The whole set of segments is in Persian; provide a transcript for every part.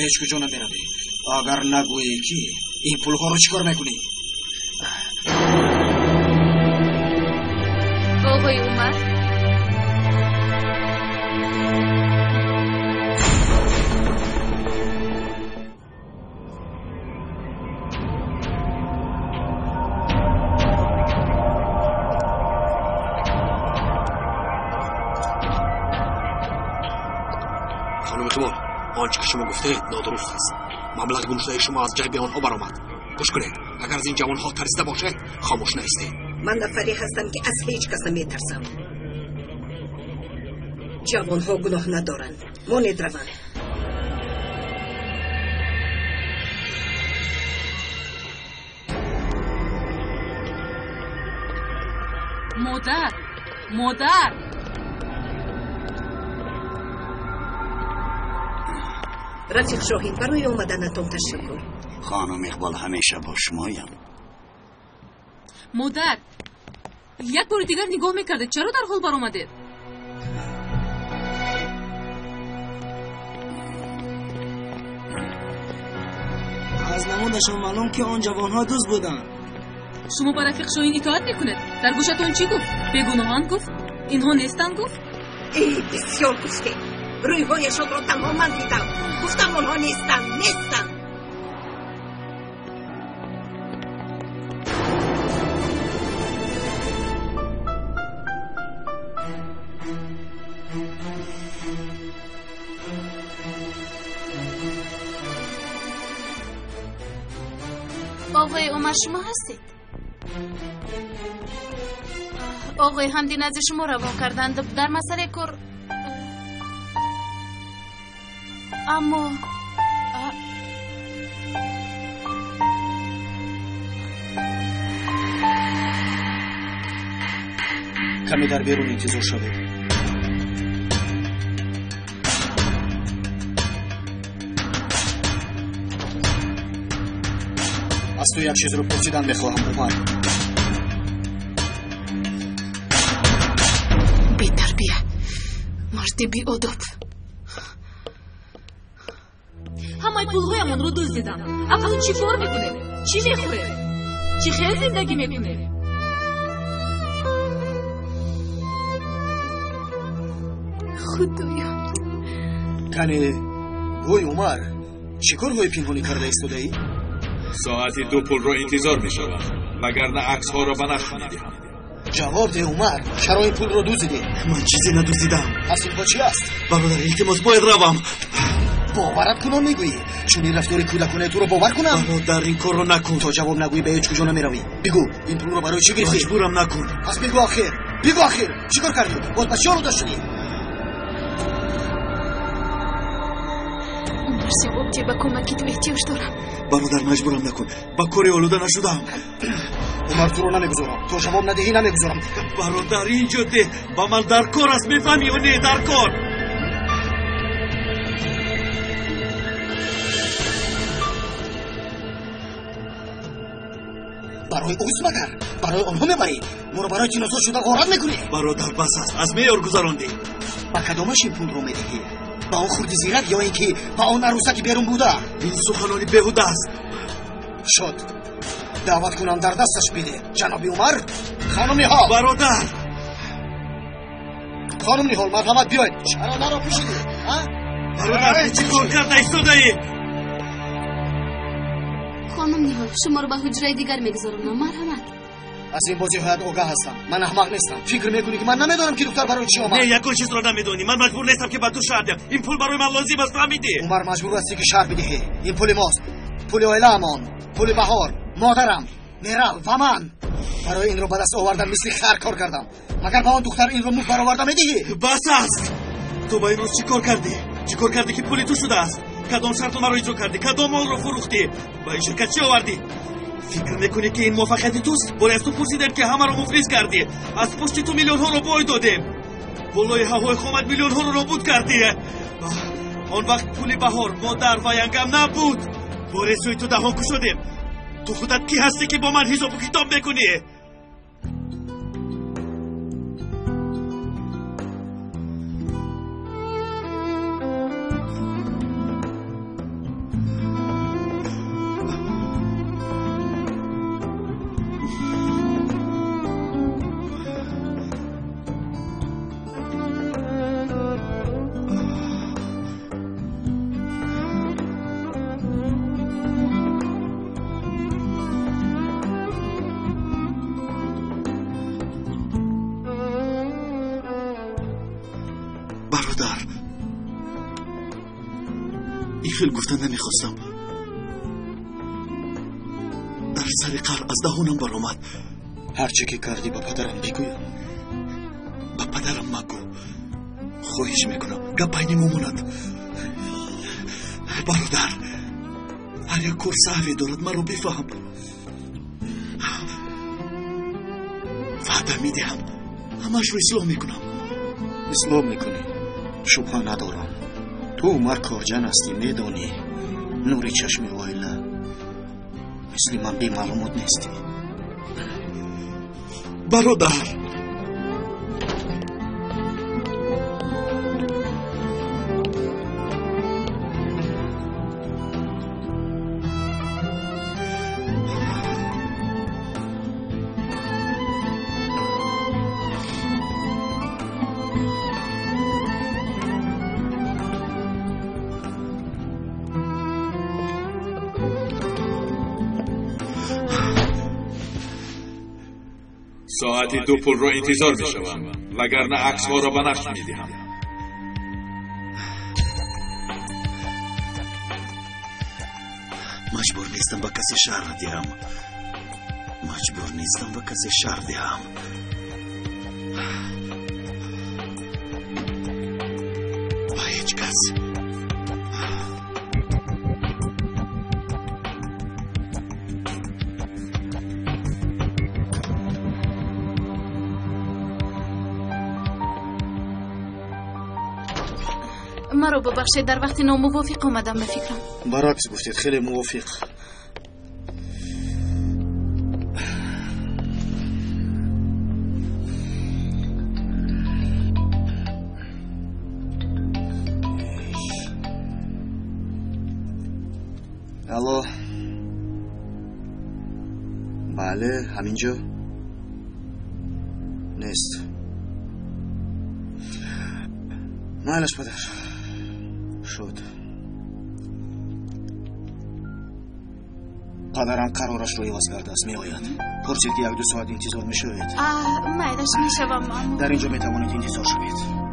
هیچ کجا نمیروی. اگر نگویی که این پولها رو چیکار میکنی؟ آقای عمر، خانم اعتبار، آنچه که شما گفته نادرست است. مبلغ گمشده شما از جیب آنها برآمد. گوش کنید، اگر از این جوانها ترسیده باشه خاموش نایستید. من نفری هستم که از هیچ کس نمیترسم. جوانها گناه ندارند. مانید روند. مادر رفیق شاهین، برای اومدنتون تشکر. خانم اقبال همیشه با شمایم. مادر، یک بار دیگر نگاه میکرده، چرا در حال بر اومده؟ از نمودشان معلوم که آن جوانها دوست بودن. شما با رفیق شاهین اطاعت میکنید. در گوشتون چی گفت؟ بیگناهان گفت؟ اینها نیستن گفت؟ ای بسیار گفته. روی هایشان را تماما دیدم. گفتم آنها نیستن. آقای عمر شما هستید؟ آقای حمدی نزد شما روان کردند در مسئله کار. اما کمی در بیرون انتظار شوید. از تو یک چیز رو پرسیدن میخواهم عمر. بی تربیه، مرد بی ادب. همه پولهایمان رو دزدیدم. اقلا چی کار میکنه؟ چی میخوره؟ چی خیلی زندگی میکنه؟ خدایا. کنی گوی عمر، چی کارهای پنهانی کرده ایستاده ای؟ ساعتی 2 پول رو انتظار می شود، وگرنه عکس ها را به نشر می دهم. جواب ده عمر، چرا این پول رو دزدیدی؟ من چیزی ندزدیدم. پس این با چی است؟ برادر التماس باید روم. باورت کنم میگویی؟ چون این رفتار کودکانه تو رو باور کنم؟ برادر این کار رو نکن. تا جواب نگویی به هیچ کجا نمیروی. بگو این پول رو برای چی گرفتی؟ مجبورم نکن. پس بگو آخر چیکار کردی؟ باز بچه‌ها رو داشتی؟ مرسی به کمکی تو احتیاج دارم. برادر مجبورم نکن. با کاری آلوده نشدم. عمر تو رو نمیگذارم. تو جواب ندهی نمیگذارم. برادر اینجا ده با من در کار است، میفهمی و نه در کار. برای اوز مگر برای آنها میبری، ما رو برای تینازور شده غارت میکنی. برادر بس است، از میار گذراندی. با کدامش این پول رو میدهی؟ با اون خورد زیرک یا اینکه با اون عروسکی بیرون بوده؟ این سخنانی بیهوده است. شد دعوت کنم در دستش بده. جناب عمر، خانم نهال. برادر خانم نهال، مرحمت بیاید. چرا مرا پوشیدی؟ برادر چی کار کرده ایستاده ای؟ خانم نهال، شما رو به حجره دیگر میگذارم. مرحمت. از این بازی هایت آگاه هستم. من احمق نیستم. فکر میکنی که من نمیدونم که دختر برای چی آمد؟ نه، یک چیز رو نمیدونی. من مجبور نیستم که به تو شهر دهم. این پول برای من لازم است، فهمیدی؟ عمر مجبور هستی که شهر بدهی. این پول ماست، پول عائله‌مان، پول بهار، مادرم، میرال و من. برای این رو به دست آوردم، مثل خر کار کردم. مگر با اون دختر این رو مفت برآورده میدهی؟ بس است. تو با این روز چی کار کردی که پولی تو شده است؟ کدام شرط رو اجرا کردی؟ کدام مال رو فروختی؟ با این شرکت چی آوردی؟ فکر میکنی که این موفقیت توست؟ برای از تو پرسیدم که همه رو مفلس کردی. از پشت تو میلیون ها رو بای دادیم. پولای هوای خامد میلیون ها رو نابود کردی. آن وقت پولی بهار، مادر و ینگم نبود. برای سوی تو دهان شدیم. تو خودت کی هستی که با من حساب و کتاب میکنی؟ خیلی گفتن نمیخواستم. در سر قهر از دهانم برآمد. هرچه که کردی با پدرم بگویم. با پدرم مگو. خواهش میکنم گپ بینمون ماند. برادر، هر یک کار صحوی دارد، من رو بفهم. وعده میدهم همش رو اصلاح میکنم. اصلاح میکنی؟ شبه ندارم. تو عمر کارجن هستی، میدانی نوری چشم وایله مثل من بی معلومات نیستی. برادر، ساعتی 2 پول را انتظار می شوم وگرنه عکس ها را به نشر می دهم. مجبور نیستم به کسی شهر دهم. مجبور نیستم به کسی شهر دهم. با هیچ کس. مرا ببخشید، در وقت ناموافق آمدم به فکرم. برعکس گفتید، خیلی موافق. الو. بله، همینجا نیست. مالش پدر شد. پدرم قرارش رو عوض کرده است، می آید. پرسید که 1-2 ساعت انتظار می شوید. مایدش می شوم. در اینجا می توانید انتظار شوید.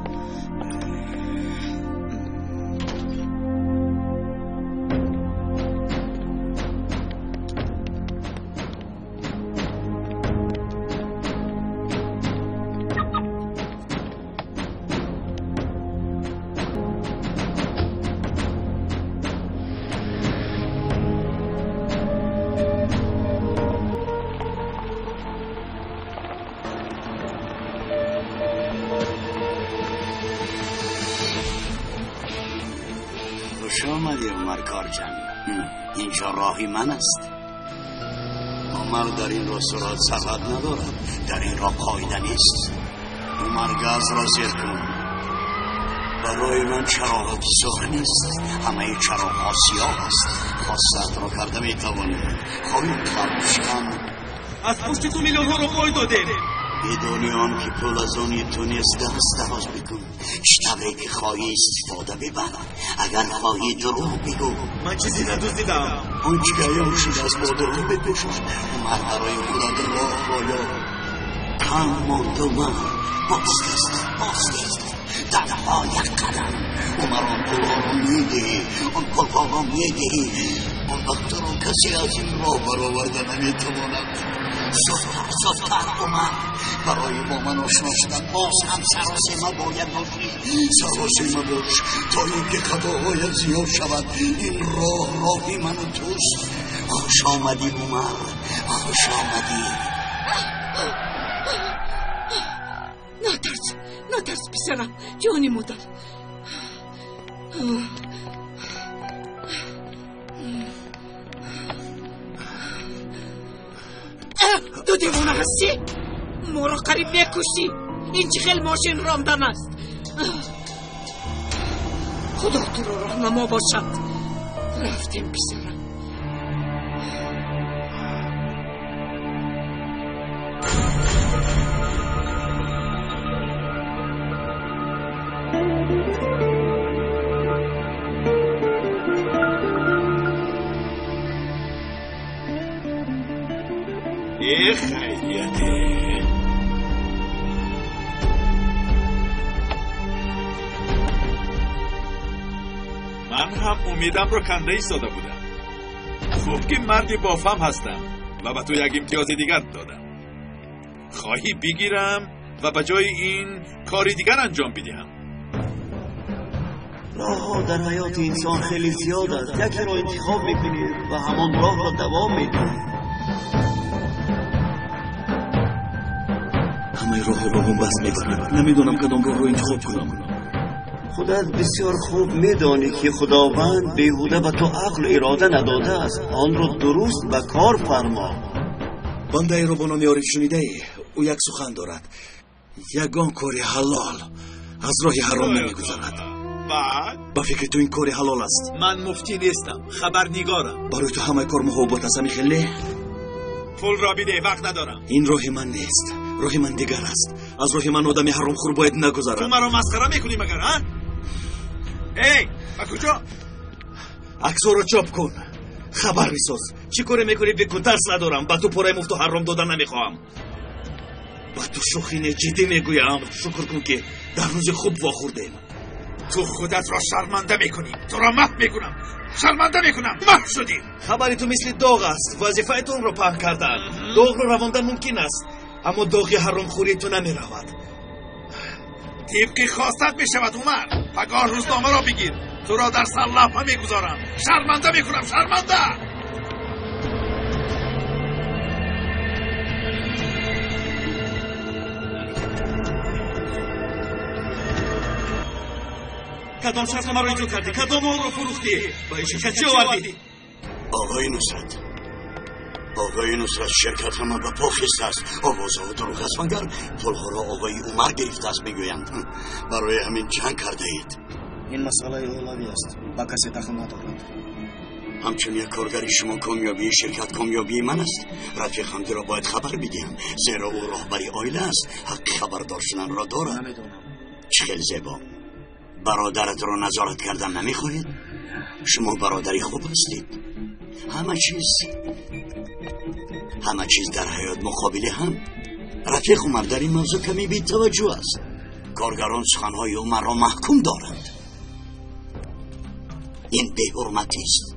خوش آمدی عمر کارجن. اینجا راهی من است. عمر در این راه سرعت سرحد ندارد، در این راه قاعده نیست. عمر گاز را زیر کن. برای من چراغ سرخ نیست، همه چراغ ها سیاه است. خواستت را کرده میتوانی. خواهی خرموش کن. از پشت تو میلیون ها رو پای داده. بدونی آن که پول از آنی تو نیست، دست دراز بکن. شتبه که خواهی استفاده ببر. اگر خواهی دروغ بگو. من چیزی ندزدیدم. آن چی که ایام شد از مادر رو بپوشش. عمر برای خودت راه بالا کم ماند. عمر باست در پای قدم. عمر آن پولها رو میدهی، آن پولها رو میدهی. آن وقت رو کسی از این راه برآورده نمیتواند. زودتر عمر، برای با من آشنا شدن باز هم سراسیمه باید باشی. سراسیمه باش تا اینکه خطاهایت زیاد شود. این راهی من و توست. خوش آمدی عمر، خوش آمدی. نترس پسرم، جانی مادر. تو دیوانه هستی؟ ما را قریب میکشی. این چه خیلی ماشین راندن است. خدا تو را راهنما باشد. رفتیم پسرم. خیلیته. من من هم امیدم رو کنده ایستاده بودم. خوب که مردی بافم هستم و به تو یک امتیاز دیگر دادم. خواهی بگیرم و به جای این کاری دیگر انجام بدهم. راه ها در حیات انسان خیلی زیاد است. یکی را انتخاب میکنی و همان راه را دوام میدی. همه راه ها با من بس میبرد. نمیدونم کدام راه رو انتخاب کنم. خودت بسیار خوب میدانی که خداوند بیهوده به تو عقل و اراده نداده است. آن را درست به کار فرما. بنده ای را با نام عارف شنیده ای؟ او یک سخن دارد. یگان کاری حلال از راه حرام نمیگذرد. بعد با فکر تو این کاری حلال است؟ من مفتی نیستم، خبرنگارم. برای تو همه کار محبت است خیلی؟ پول را بده، وقت ندارم. این راه من نیست، راه من دیگر است. از راه من آدمی حرام خور باید نگذرد. تو مرا مسخره میکنی مگر ها؟ ای با کجا؟ عکس‌ها رو چاپ کن، خبر میساز. چی کاری میکنی بکن، ترس ندارم. با تو پاره مفت و حرام دادن نمیخواهم. با تو شوخی جدی میگویم. شکر کن که در روز خوب واخوردیم. تو خودت را شرمنده میکنی. تو را محو میکنم، شرمنده میکنم. محو شدی. خبری تو مثل داغ است. وظیفه‌تون رو پهن کردن. داغ رو رواندن ممکن است، اما داغی حرام خوری تو نمیرود. طبق خواستت میشود عمر. پگاه روزنامه را بگیر. تو را در سلاپه میگذارم. شرمنده میکنم، شرمنده. کدام شرطنامه را اجرا کردی؟ کدام آن را فروختی؟ با این شرکت چی آوردی؟ آقای نصرت شرکت ما به پا خسته است. آوازها دروغ است مگر پولها را آقای عمر گرفته است میگویند. برای همین جنگ کرده اید. این مسئله اولوی است، با کسی دخل ندارد. همچون یک کارگری شما کامیابی شرکت کامیابی من است. رفیق حمدی را باید خبر بدیم، زیرا او راهبری عائله است، حق خبردار شدن را دارد. نمیدونم. چه خیلی زیبا. برادرت را نظارت کردن نمیخواهید؟ شما برادری خوب هستید. همه چیز در حیات مقابل هم. رفیق عمر در این موضوع کمی بی توجه است. کارگران سخنهای عمر را محکوم دارند. این بی حرمتی است.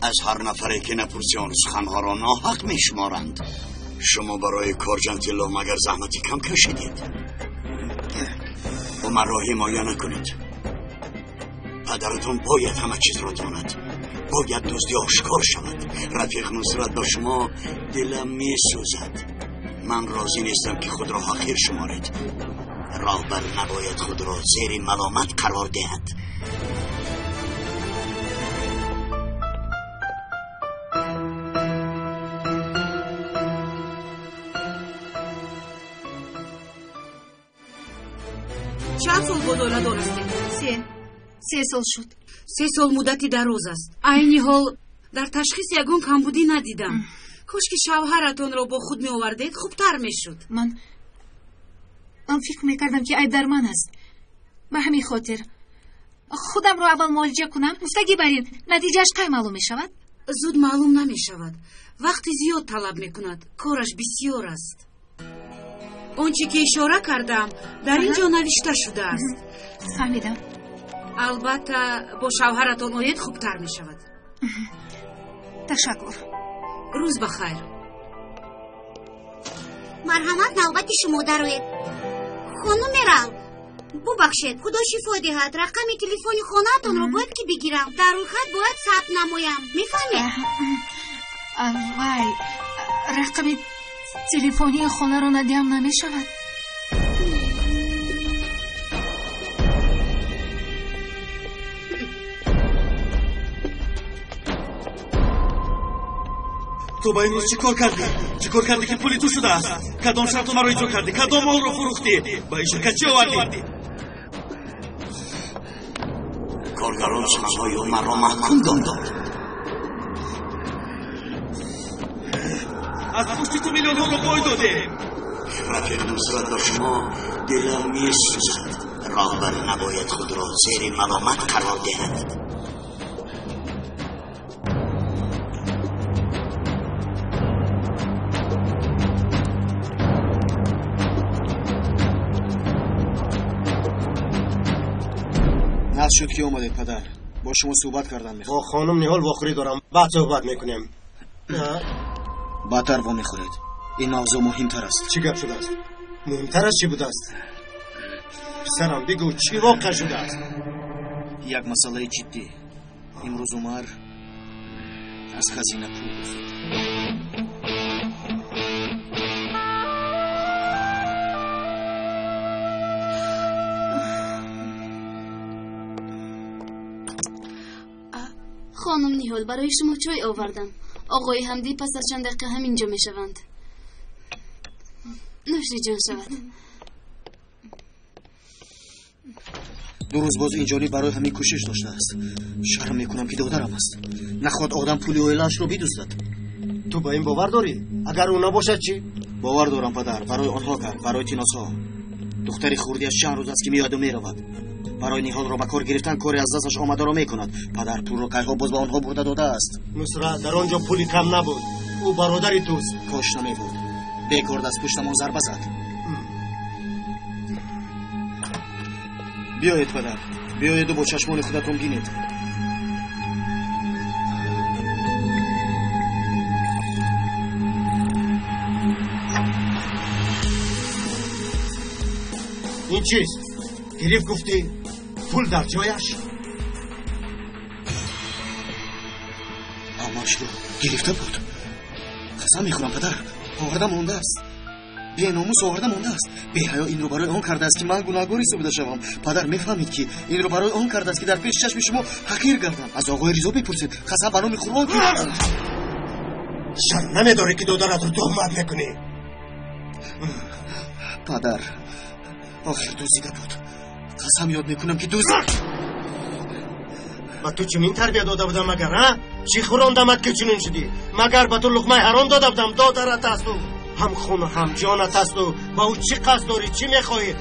از هر نفری که نپرسی آن سخنها را ناحق میشمارند. شما برای کار جنتلا مگر زحمتی کم کشیدید؟ عمر را حمایه نکنید. پدرتون باید همه چیز را داند. باید دزدی آشکار شود. رفیق نصرت با شما دلم می سوزد. من راضی نیستم که خود را حقیر شمارید. راهبر نباید خود را زیر ملامت قرار دهد. چند سال گذاره دارسته؟ 3 سال شد. 3 سال مدتی دراز است. عینی حال در تشخیص یگان کمبودی ندیدم. کاش که شوهرتون را با خود می آوردید خوبتر می شد. من فکر میکردم که عیب در من است. به همین خاطر خودم را اول معالجه کنم، مستگی برین نتیجهش کی معلوم می شود؟ زود معلوم نمی شود. وقتی زیاد طلب می کند. کارش بسیار است. آنچه که اشاره کردم در اینجا نوشته شده است. فهمیدم. البته با شوهرتون آید خوبتر می شود. تشکر. روز بخیر. مرحمت نوبت شما در آید. خانم میرال ببخشید خدا شفا دهد. رقم تلفن خانه‌تون رو باید که بگیرم. در اون خط باید ثبت نمایم. میفهمید؟ وای رقم تلفنی خانه رو ندیم نمی شود. تو با این روز چی کار کردی؟ چی کار کردی که پولی تو شده است؟ کدام شرطنامه را اجرا کردی؟ کدام مال رو فروختی؟ با این شرکت چی آوردی؟ کارگران سخنهای عمر را محکوم دادند. از پشت تو میلیون ها رو پای داده. رفیق نصرت با شما دلم می سوزد. راهبر نباید خود را زیر ملامت قرار دهد. ناز شد که اومده پدر. با شما صحبت کردن میخوام. با خانم نیهال واخوری دارم، بعد صحبت میکنیم. بدتر وا میخورید. این موضوع مهمتر است. چی گپ شده است؟ مهمتر از چی بوده است؟ پسرم بگو چی واقع شده است؟ یک مسئله جدی. امروز عمر از خزینه پول گفت. خانم نیهال برای شما چای آوردم. آقای حمدی پس از چند دقیقه همینجا میشوند. نوشی جان شود. دو روز باز اینجوری برای همین کوشش داشته است. شرم میکنم که دخترم است. نخواد آدم پول اویلش رو بدزدد. تو با این باور داری؟ اگر اونا باشد چی؟ باور دارم پدر. برای آنها کرد، برای تیناسا. دختری خوردی از چند روز است که میاد و میرود. برای نیهال را به کار گرفتن کاری از دستش آمده را میکند. پدر پول را کیها باز به آنها برده داده است. نصرت در آنجا پولی کم نبود. او برادری توست. کاش نمیبود. بیکار دست پشتمان ضربه زد. بیایید پدر، بیایید و با چشمان خودتون بینید. این چیست؟ گریف گفتی پول در جایش؟ آماش رو گرفته بود. قسم میخورم پدر، آورده مونده است. بی ناموس آورده مونده است. بی حیا این رو برای آن کرده است که من گناهکاری سبوده شوم. پدر میفهمید که این رو برای آن کرده است که در پیش چشم شما حقیر گردم. از آقای ریزا بپرسید. قسم بنا میخورم که شرم نمیداری که دخترت رو تهمت میکنی؟ پدر آخر دزدیده بود. قسم یاد میکنم که دزدید. و تو چنین تربیت داده بودم مگر ها؟ چی خوراندمت که چنین شدی؟ مگر به تو لقمه حرام داده بودم؟ دخترت است و هم خون و هم جانت است و با او چی قصد داری؟ چی میخواهی؟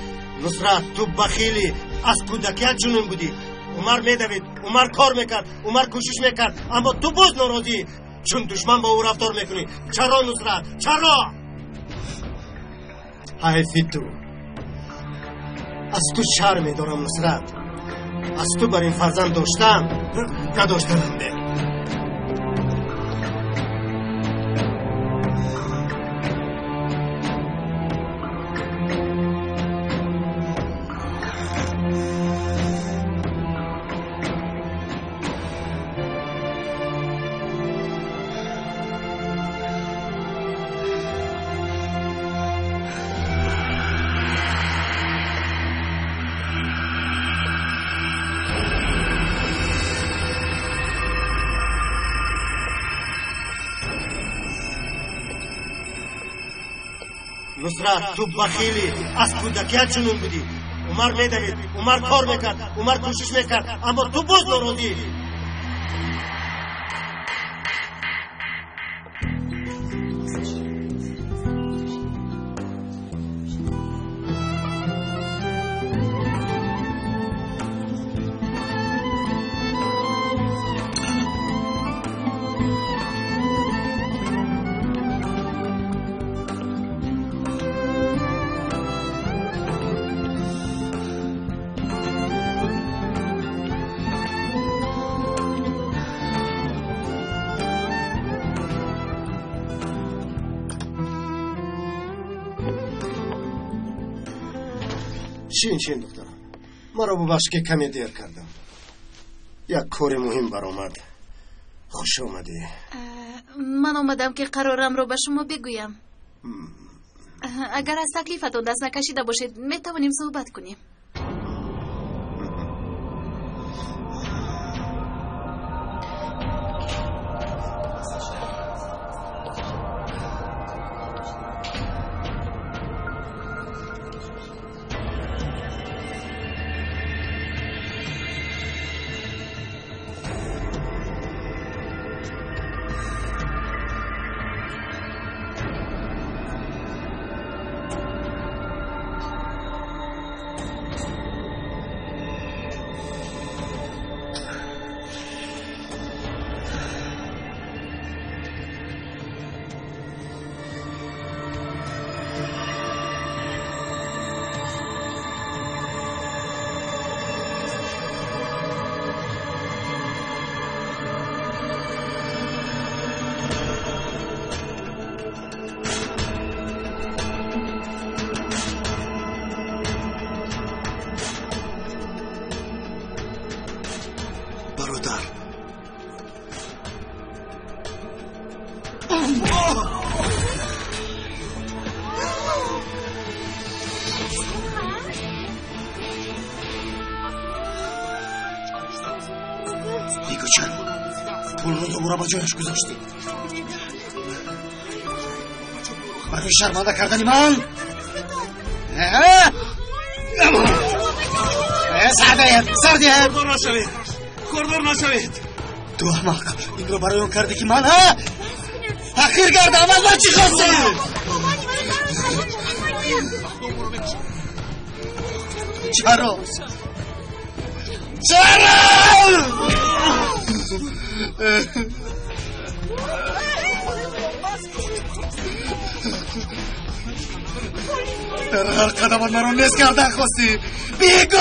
نصرت تو بخیلی از کودکیت چنین بودی. عمر میدوید، عمر کار میکرد، عمر کوشش میکرد، اما تو باز ناراضی چون دشمن با او رفتار میکنی. چرا نصرت؟ چرا؟ حیفی تو. از تو شرم میدارم نصرت. از تو بر این فرزند داشتم نداشتم ده. نصرت تو بخیلی از کودکیت چنون بودی. عمر میدوید، عمر کار میکرد، عمر کوشش میکرد، اما تو باز ناراضی. شین دخترم، مرا ببخش که کمی دیر کردم. یک کار مهم برآمد. خوش آمدی. من آمدم که قرارم رو به شما بگویم. اگر از تکلیفتون دست نکشیده باشید میتوانیم صحبت کنیم. دیگه چرا پول رو دوباره با جایش گذاشتی؟ برای شرمنده کردنی من؟ سردید خوردار نشوید تو احمق این رو برای اون کردی که من حقیر کردم از من چی خواستی؟ چرا؟ در هر قدمت من رو نیست کردن خواستی بیگل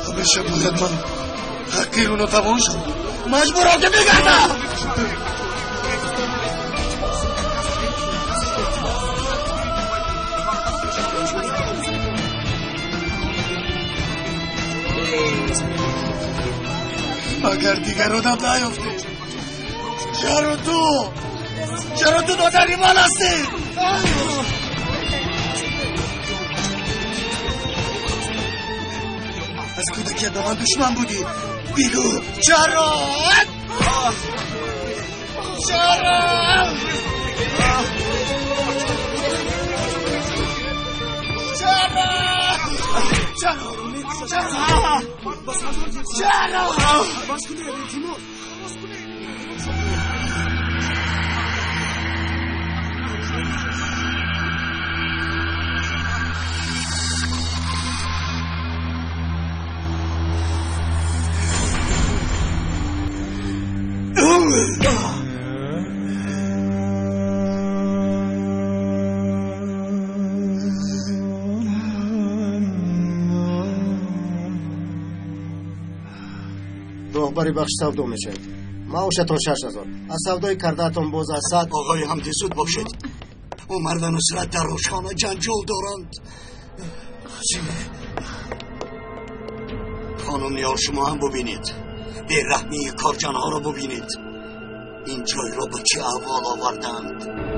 همیشه باید من حقیر اونو تمام شد مجبورم که بگردم اگر دیگر آدم نیفته چرا تو دادنی من هستی از کودکیت به من دشمن بودی بگو چرا راهبری بخش سودا میشه معاشتون 6000 از سودای کردهتون باز از 100 آقای حمدی زود باشید او مرد نصرت در روشخانه جنجال دارند خانم نیال شما هم ببینید بیرحمی کارجانها رو ببینید این جای رو به چه احوال آوردند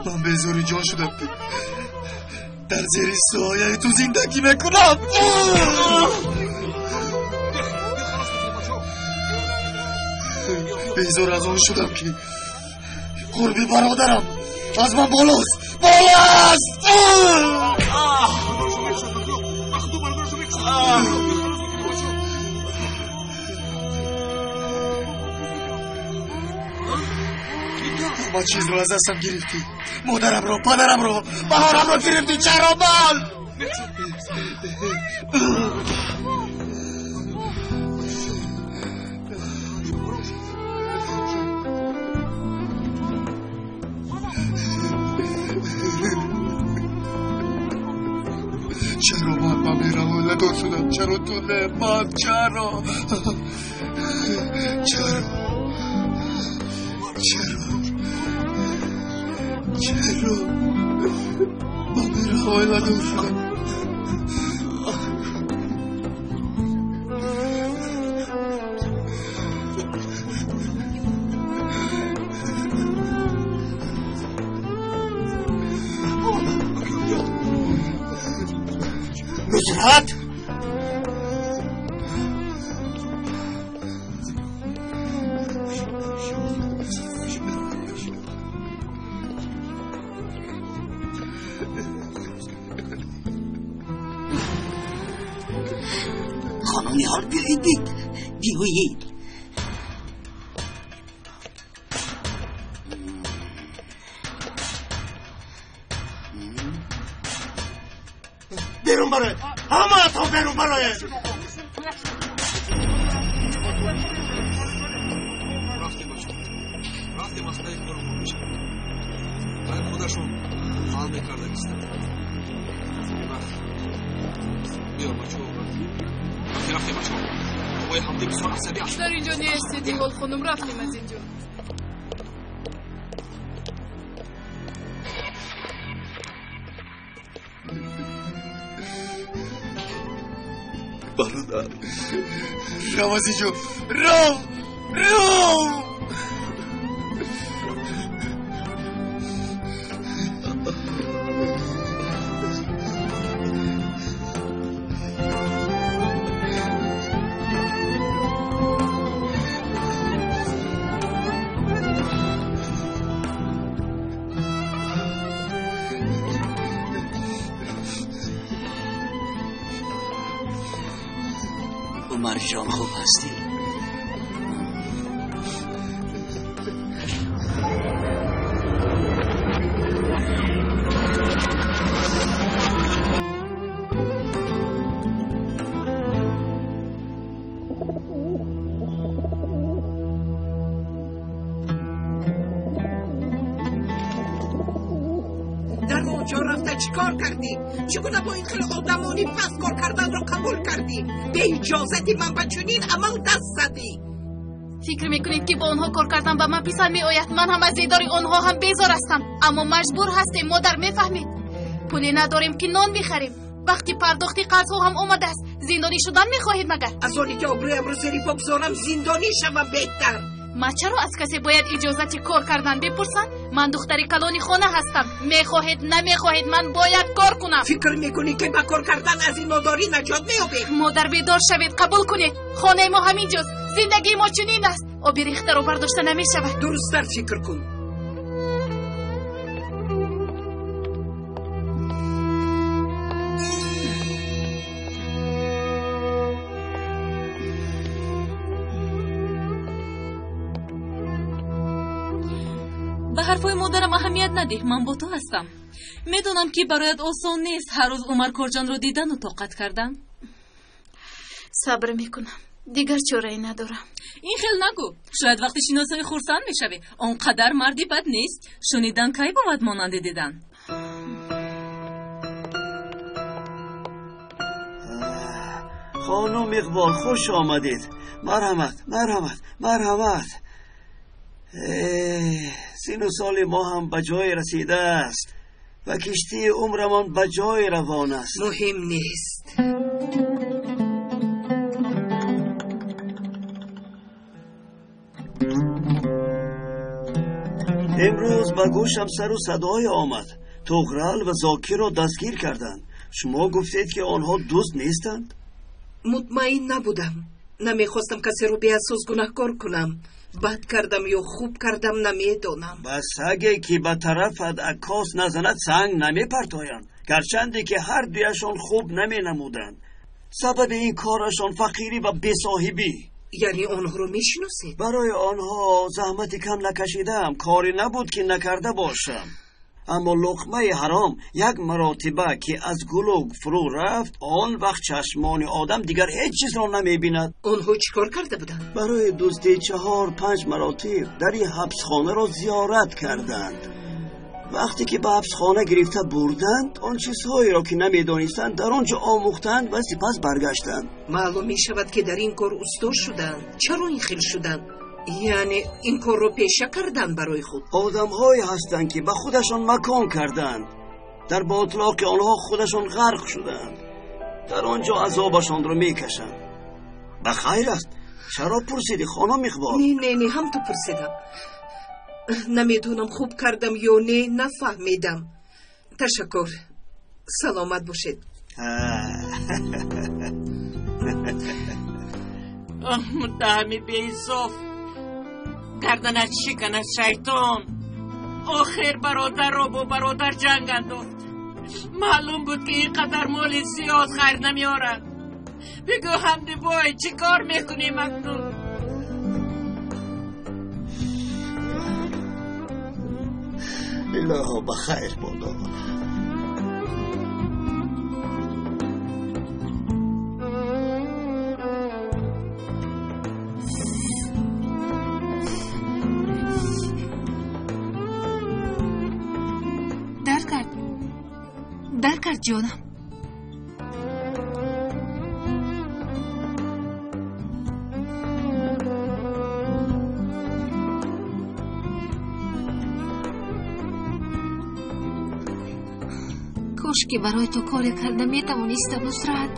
من به زوری جان شدم در زیر سایه تو زندگی میکنم به زور از اون شدم که قربی برادرم از من بالاست همه چیز رو از دستم گرفتی مادرم رو پدرم رو بهارم رو گرفتی چرا من چرا من میرم ولدار شدم چرا تو نه من چرا من میرم ولدار شدم نصرت خانم نیال بیایید بیرون برای همه تا بیرون برای رفتیم از طریق برون میشه باید خودشون حال میکرده بیستن بیا بچه رفتیم بچه آقای حمدی بسیار عصبی هست در اینجا نیستی گل خانم رفتیم از اینجا برادر روازی جو رو عمر جان خوب هستی؟ در اونجا رفته چیکار کردی؟ چگونه با این خیلی آدمانی پس کار کردن رو قبول کردی؟ به اجازتی من به چنین عمل دست زدی؟ فکر میکنید که با آنها کار کردن به من پیسر میآید؟ من هم از زیداری آنها هم بیزار هستم، اما مجبور هستیم. مادر میفهمید پولی نداریم که نان بخریم. وقتی پرداختی قرض هم اومده است. زندانی شدن میخواهید مگر؟ از آنی که آبرویم رو زیر پا بذارم زندانی شوم بهتر. ما چرا از کسی باید اجازت کار کردن بپرسن؟ من دختر کلانی خانه هستم. میخواهید نمیخواهید من باید کار کنم. فکر میکنی که با کار کردن از این ناداری نجات میابی؟ مادر بیدار شوید، قبول کنید خانه ما همینجاست. زندگی ما چنین است. آبی ریخته رو برداشته نمیشود. درست‌تر فکر کن. به حرفای مادرم اهمیت نده. من با تو هستم. میدونم که برایت آسان نیست هر روز عمر کارجان رو دیدن و طاقت کردن. صبر میکنم، دیگر چاره‌ای ندارم. این خیل نگو. شاید وقتی شناسایی خرسند میشوی. آنقدر مردی بد نیست. شنیدن کی بود مانند دیدن. خانم اقبال خوش آمدید. مرحمت. سین و سال ما هم به جای رسیده است و کشتی عمرمان به جای روان است. مهم نیست. امروز به گوشم سر و صدای آمد. طغرل و زاکی را دستگیر کردند. شما گفتید که آنها دوست نیستند؟ مطمئن نبودم. نمیخواستم کسی رو بی اساس گناهکار کنم. بد کردم یا خوب کردم نمیدونم. با سگی که به طرفت عکاس نزند سنگ نمیپرتایند. گرچندی که هر دویشان خوب نمینمودند. سبب این کارشان فقیری و بی‌صاحبی. یعنی آنها رو میشناسید؟ برای آنها زحمتی کم نکشیدم. کاری نبود که نکرده باشم. اما لقمه حرام یک مراتبه که از گلوگ فرو رفت، آن وقت چشمان آدم دیگر هیچ چیز را نمیبیند. آنها چیکار کرده بودند؟ برای دزدی 4-5 مراتب در این حبسخانه را زیارت کردند. وقتی که به حبسخانه گرفته بردند، آن چیزهایی را که نمیدانستند در آنجا آموختند و سپس برگشتند. معلوم می شود که در این کار استاد شدند. چرا این خیل شدند؟ یعنی این کار رو پیشه کردن برای خود؟ آدم‌هایی هستند که به خودشان مکان کردند. در باطلاق آنها خودشان غرق شدند. در آنجا عذابشان رو میکشند. به خیر است. چرا پرسیدی خانم اقبال؟ نه هم تو پرسیدم. نمیدونم خوب کردم یا نه، نفهمیدم. تشکر. سلامت باشید. متهمی به انصاف گردنت شکند شیطان. آخر برادر را با برادر جنگ انداخت. معلوم بود که اینقدر مال زیاد خیر نمیارد. بگو حمدی بای چی کار میکنی مکنون؟ الهی بخیر بادا. کرد جانم. کاش که برای تو کار کردم میتوانستم نصرت.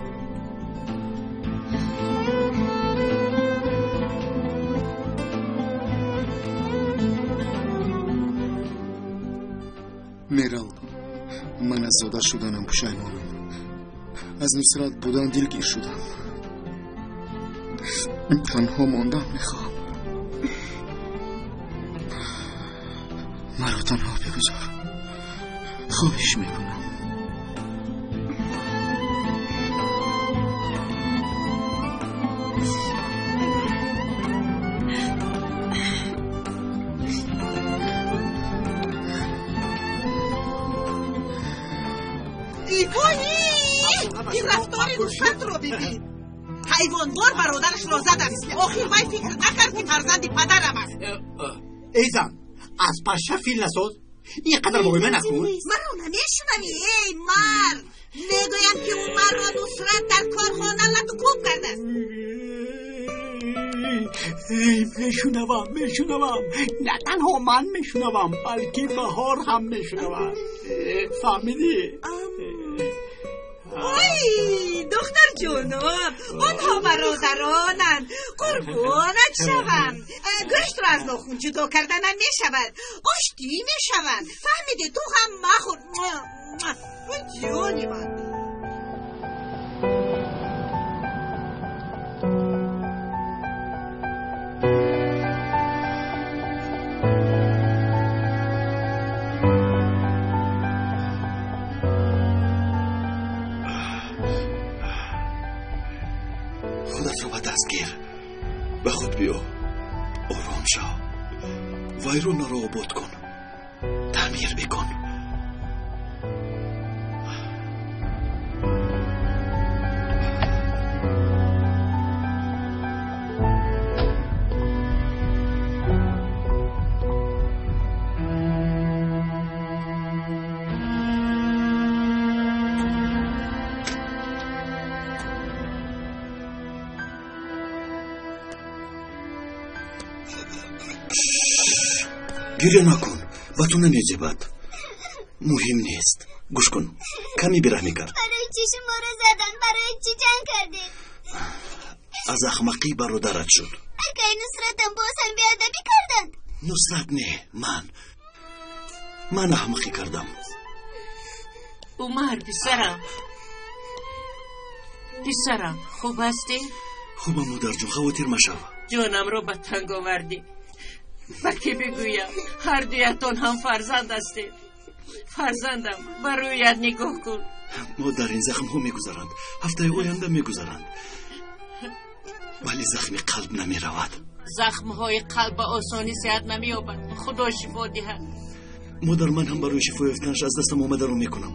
میرال، من از زاده شدنم پشیمانم. از نصرت بودن دلگیر شدم. تنها ماندن میخوام. مرا تنها بگذار. خواهش میکنم. این رفتار نصرت رو ببین. حیوانوار برادرش را زد. آخر من فکر نکردی فرزند پدرم است. ای زن، از پشه فیل نساز. اینقدر مهمه نکن. مرا نمیشنوی ای مرد. میگویم که اون مرد را نصرت در کارخانه لطکوب کرده است. میشنوم. نه تنها من میشنوم، بلکه بهار هم میشنوم. فهمیدی؟ وای دختر جونم، آنها برادرانند. قربانت شوم. گوشت را از ناخون جدا کردن نمیشود، آشتی میشوند. فهمیدی؟ تو هم مخور. جونی من. خودت رو به دست گیر. به خود بیا. آرام شو. ویرون را آباد کن. تعمیر بکن. گریه نکن. با تو نمیجبد. مهم نیست. گوش کن. کمی برهمی کرد. برای چی شما رو زدن؟ برای چی جنگ کردید؟ از احمقی برادرت شد. اگه نصرتم باز هم بیادبی کردند. نصرت نه، من احمقی کردم. عمر پسرم خوب هستی؟ خوبم مادر جون، خواطر مشو. جانم رو به تنگ آوردی. بلکه بگویم هر دویتون هم فرزند هستید. فرزندم، برایت نگاه کن. مادر این زخم ها میگذارند، هفته آینده میگذارند، ولی زخم قلب نمی رود. زخم های قلب آسانی صحت نمی یابد. خدا شفا دهد. مادر، من هم برای شفا یافتنش از دستم آمده رو میکنم.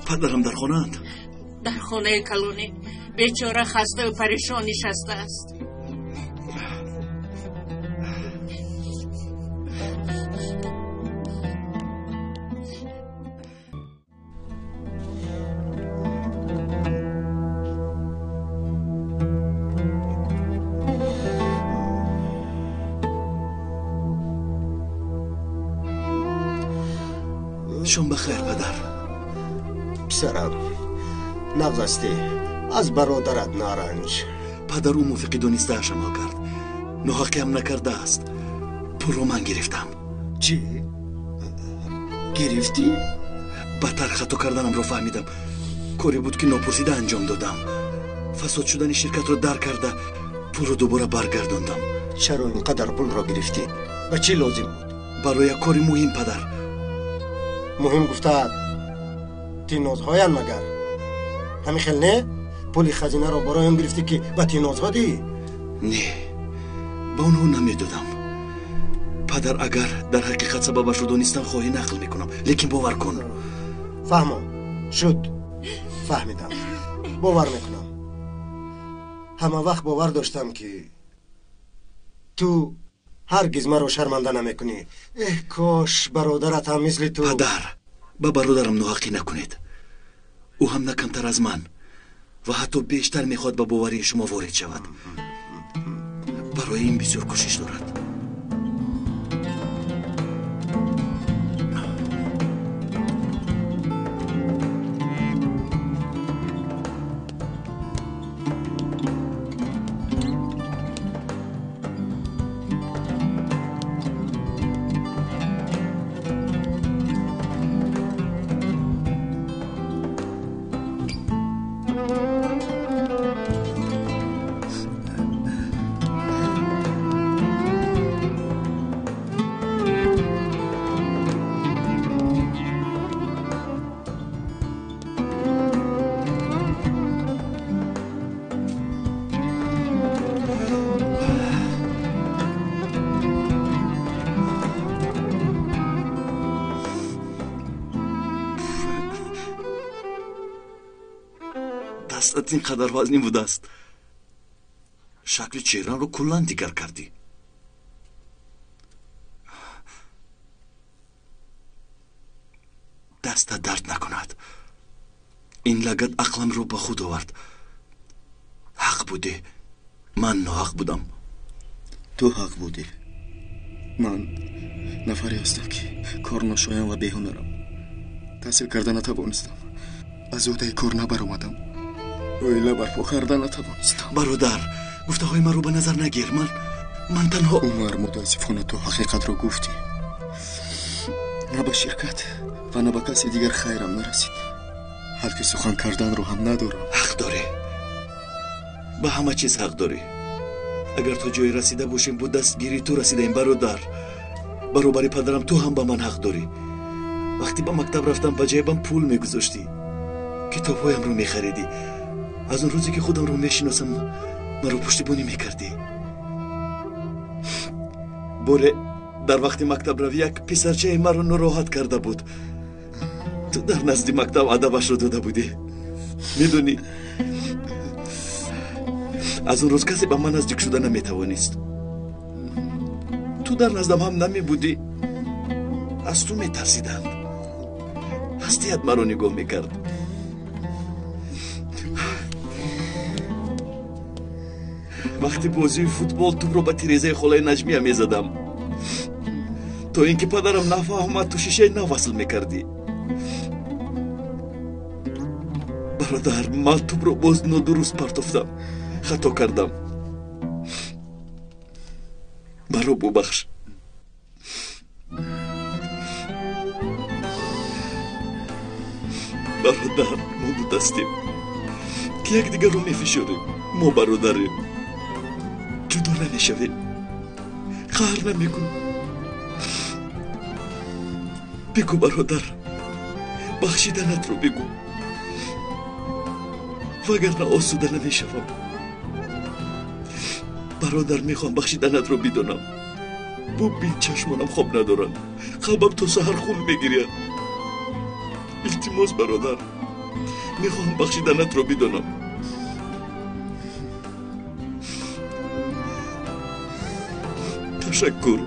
پدرم در خانه اند. در خانه کلونی بیچاره خسته و پریشان نشسته است. شما بخیر پدر. پسرم، نغزستی از برادرت نارنج. پدر او موفقی دونسته شما کرد. ناحقی هم نکرده است. پول رو من گرفتم. چی؟ گرفتی؟ بدتر خطا کردنم رو فهمیدم. کاری بود که ناپرسیده انجام دادم. فساد شدن شرکت رو در کرده پول رو دوباره برگرداندم. چرا اینقدر پول را گرفتی؟ و چی لازم بود؟ برای کاری مهم پدر. مهم گفته تینازهاین مگر؟ همین خیل نه؟ پولی خزینه را برایم گرفتی که به تینازها دی؟ نه، با اونو نمیدادم. پدر اگر در حقیقت سببش رو دانستم خواهی نقل میکنم، لیکن باور کن. فهمیدم. باور میکنم. همه وقت باور داشتم که تو هرگز مرا شرمنده نمیکنی. کاش برادرت هم مثل تو. پدر، با برادرم ناحقی نکنید. او هم نه کمتر از من و حتی بیشتر میخواد به باوری شما وارد شود. برای این بسیار کوشش دارد. دستت اینقدر وزنی بوده است. شکل چهره‌ام رو کلاً دیگر کردی. دستت درد نکند. این لگد عقلم رو به خود آورد. حق بوده، من ناحق بودم. تو حق بودی. من نفری هستم که کار ناشایم و بیهنرم. تحصیل کردن نتوانستم. از عهده کار نبرآمدم. اویلا برپا کردن نتوانستم. برادر، گفته های من رو به نظر نگیر. من تنها عمر، متاسفانه تو حقیقت رو گفتی. نه به شرکت و نه به کسی دیگر خیرم نرسید. حد که سخن کردن رو هم ندارم. حق داری. به همه چیز حق داری. اگر تو جای رسیده باشیم بود دستگیری تو رسیده این برادر. برابری پدرم تو هم به من حق داری. وقتی به مکتب رفتم به جیبم پول میگذاشتی. کتابهایم رو میخریدی. از اون روزی که خودم رو میشناسم من رو پشتیبانی میکردی. بوره در وقتی مکتب روی یک پسرچه من رو ناراحت کرده بود. تو در نزد مکتب ادبش رو داده بودی. میدونی از اون روز کسی به من نزدیک شده نمیتوانست. تو در نزدم هم نمی بودی. از تو میترسیدند. هستیت من رو نگاه میکرد. وقتی بازی فوتبال توپ رو به تیریزه خلای نجمیه میزدم تا اینکه پدرم نفهمد تو شیشه نوصل میکردی. برادر، من توپ رو باز نادرست پرتافتم. خطا کردم. مرا ببخش. برادر، ما دو دستیم که یک دیگر رو میفشاریم. ما برادریم. جدا نمیشویم. قهر نمیکن. بگو برادر، بخشیدنت رو بگو. وگرنه آسوده نمیشوم. برادر، میخوام بخشیدنت رو بدونم. ببین چشمانم خواب ندارن. قلبم تا سحر خون میگیره. التماس برادر، میخوام بخشیدنت رو بدونم. تشکر.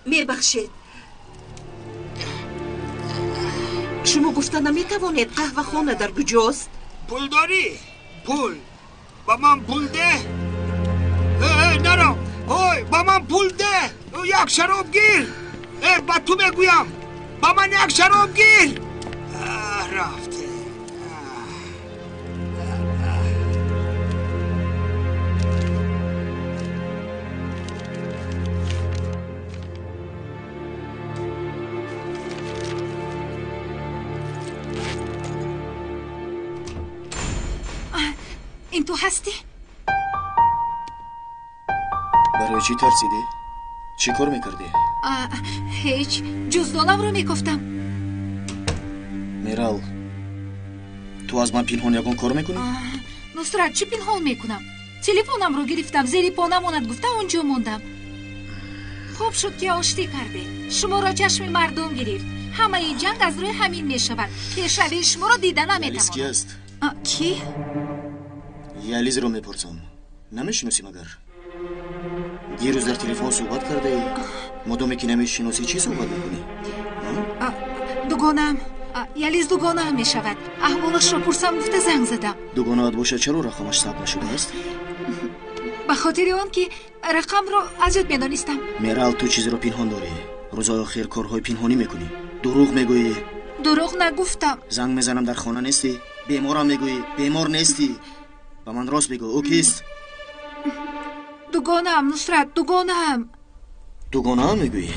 میبخشید، شما گفتن نمیتوانید قهوه خانه در کجاست؟ پول داری؟ پول با من پول ده. نرو. با من پول ده. یک شراب گیر. با تو بگویم با من یک شراب گیر. رفته. ببین تو هستی؟ برای چی ترسیدی؟ چی کار میکردی؟ هیچ، جزدانم رو میگفتم. میرال، تو از من پنهان یگان کار میکنی؟ نصرت چی پنهان میکنم؟ تلفنم رو گرفتم زیر پا نماند گفتم اونجا موندم. خوب شد که آشتی کرده. شما را چشم مردم گرفت. همه این جنگ از روی همین میشود که شبیه شما را دیدن یلیز نمیتوانم. کی است؟ کی؟ یلیز رو میپرسم. نمیشناسی مگر؟ دیروز در تلفن صحبت کرده. مادامی که نمیشناسی چی صحبت میکنی؟ دوگانم. یلیز دوگانه هم میشود. احوالش را پرسم گفته زنگ زدم. دوگانه باشه چرا رقمش ثبت نشده است؟ به خاطر آن که رقم را از یاد میدانستم. میرال تو چیزی رو پنهان داری. روزای آخر کارهای پنهانی میکنی. دروغ میگویی. دروغ نگفتم. زنگ میزنم در خانه نیستی. بیمارم میگویی. بیمار نیستی. به من راست بگو او کیست؟ دوگانم نصرت، دوگانم. دوگانه میگویی.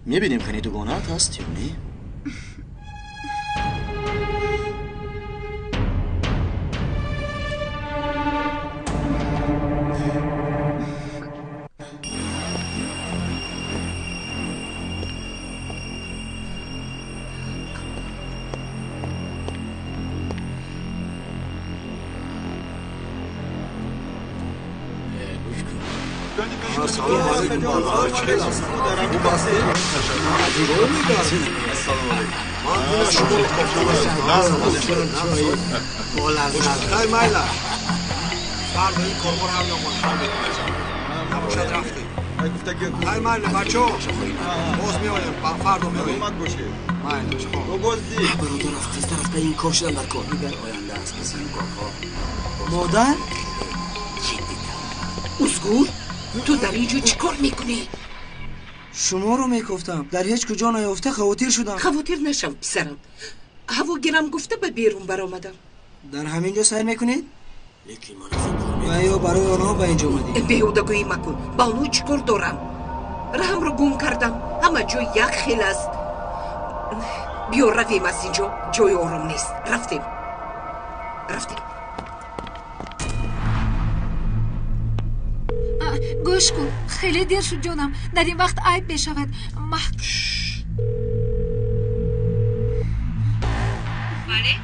میبینیم کنی دوگانه هست یا نه؟ مادر؟ اسکول؟ تو در اینجا چی کار میکنی؟ شما رو میگفتم در هیچ کجا نیافته خواطر شدم. خواطر نشو پسرم. هوا گرم گفته به بیرون برآمدم. در همینجا سیر میکنید؟ و یا برای آنها به اینجا اومدی؟ بیهودگویی مکن. با اونو چی کار دارم؟ رحم رو گم کردم. همه جا یک خیل است. بیا رویم از اینجا. جای آرام نیست. رفتیم. گوش کن، خیلی دیر شد جانم. در این وقت عیب بشود. بله؟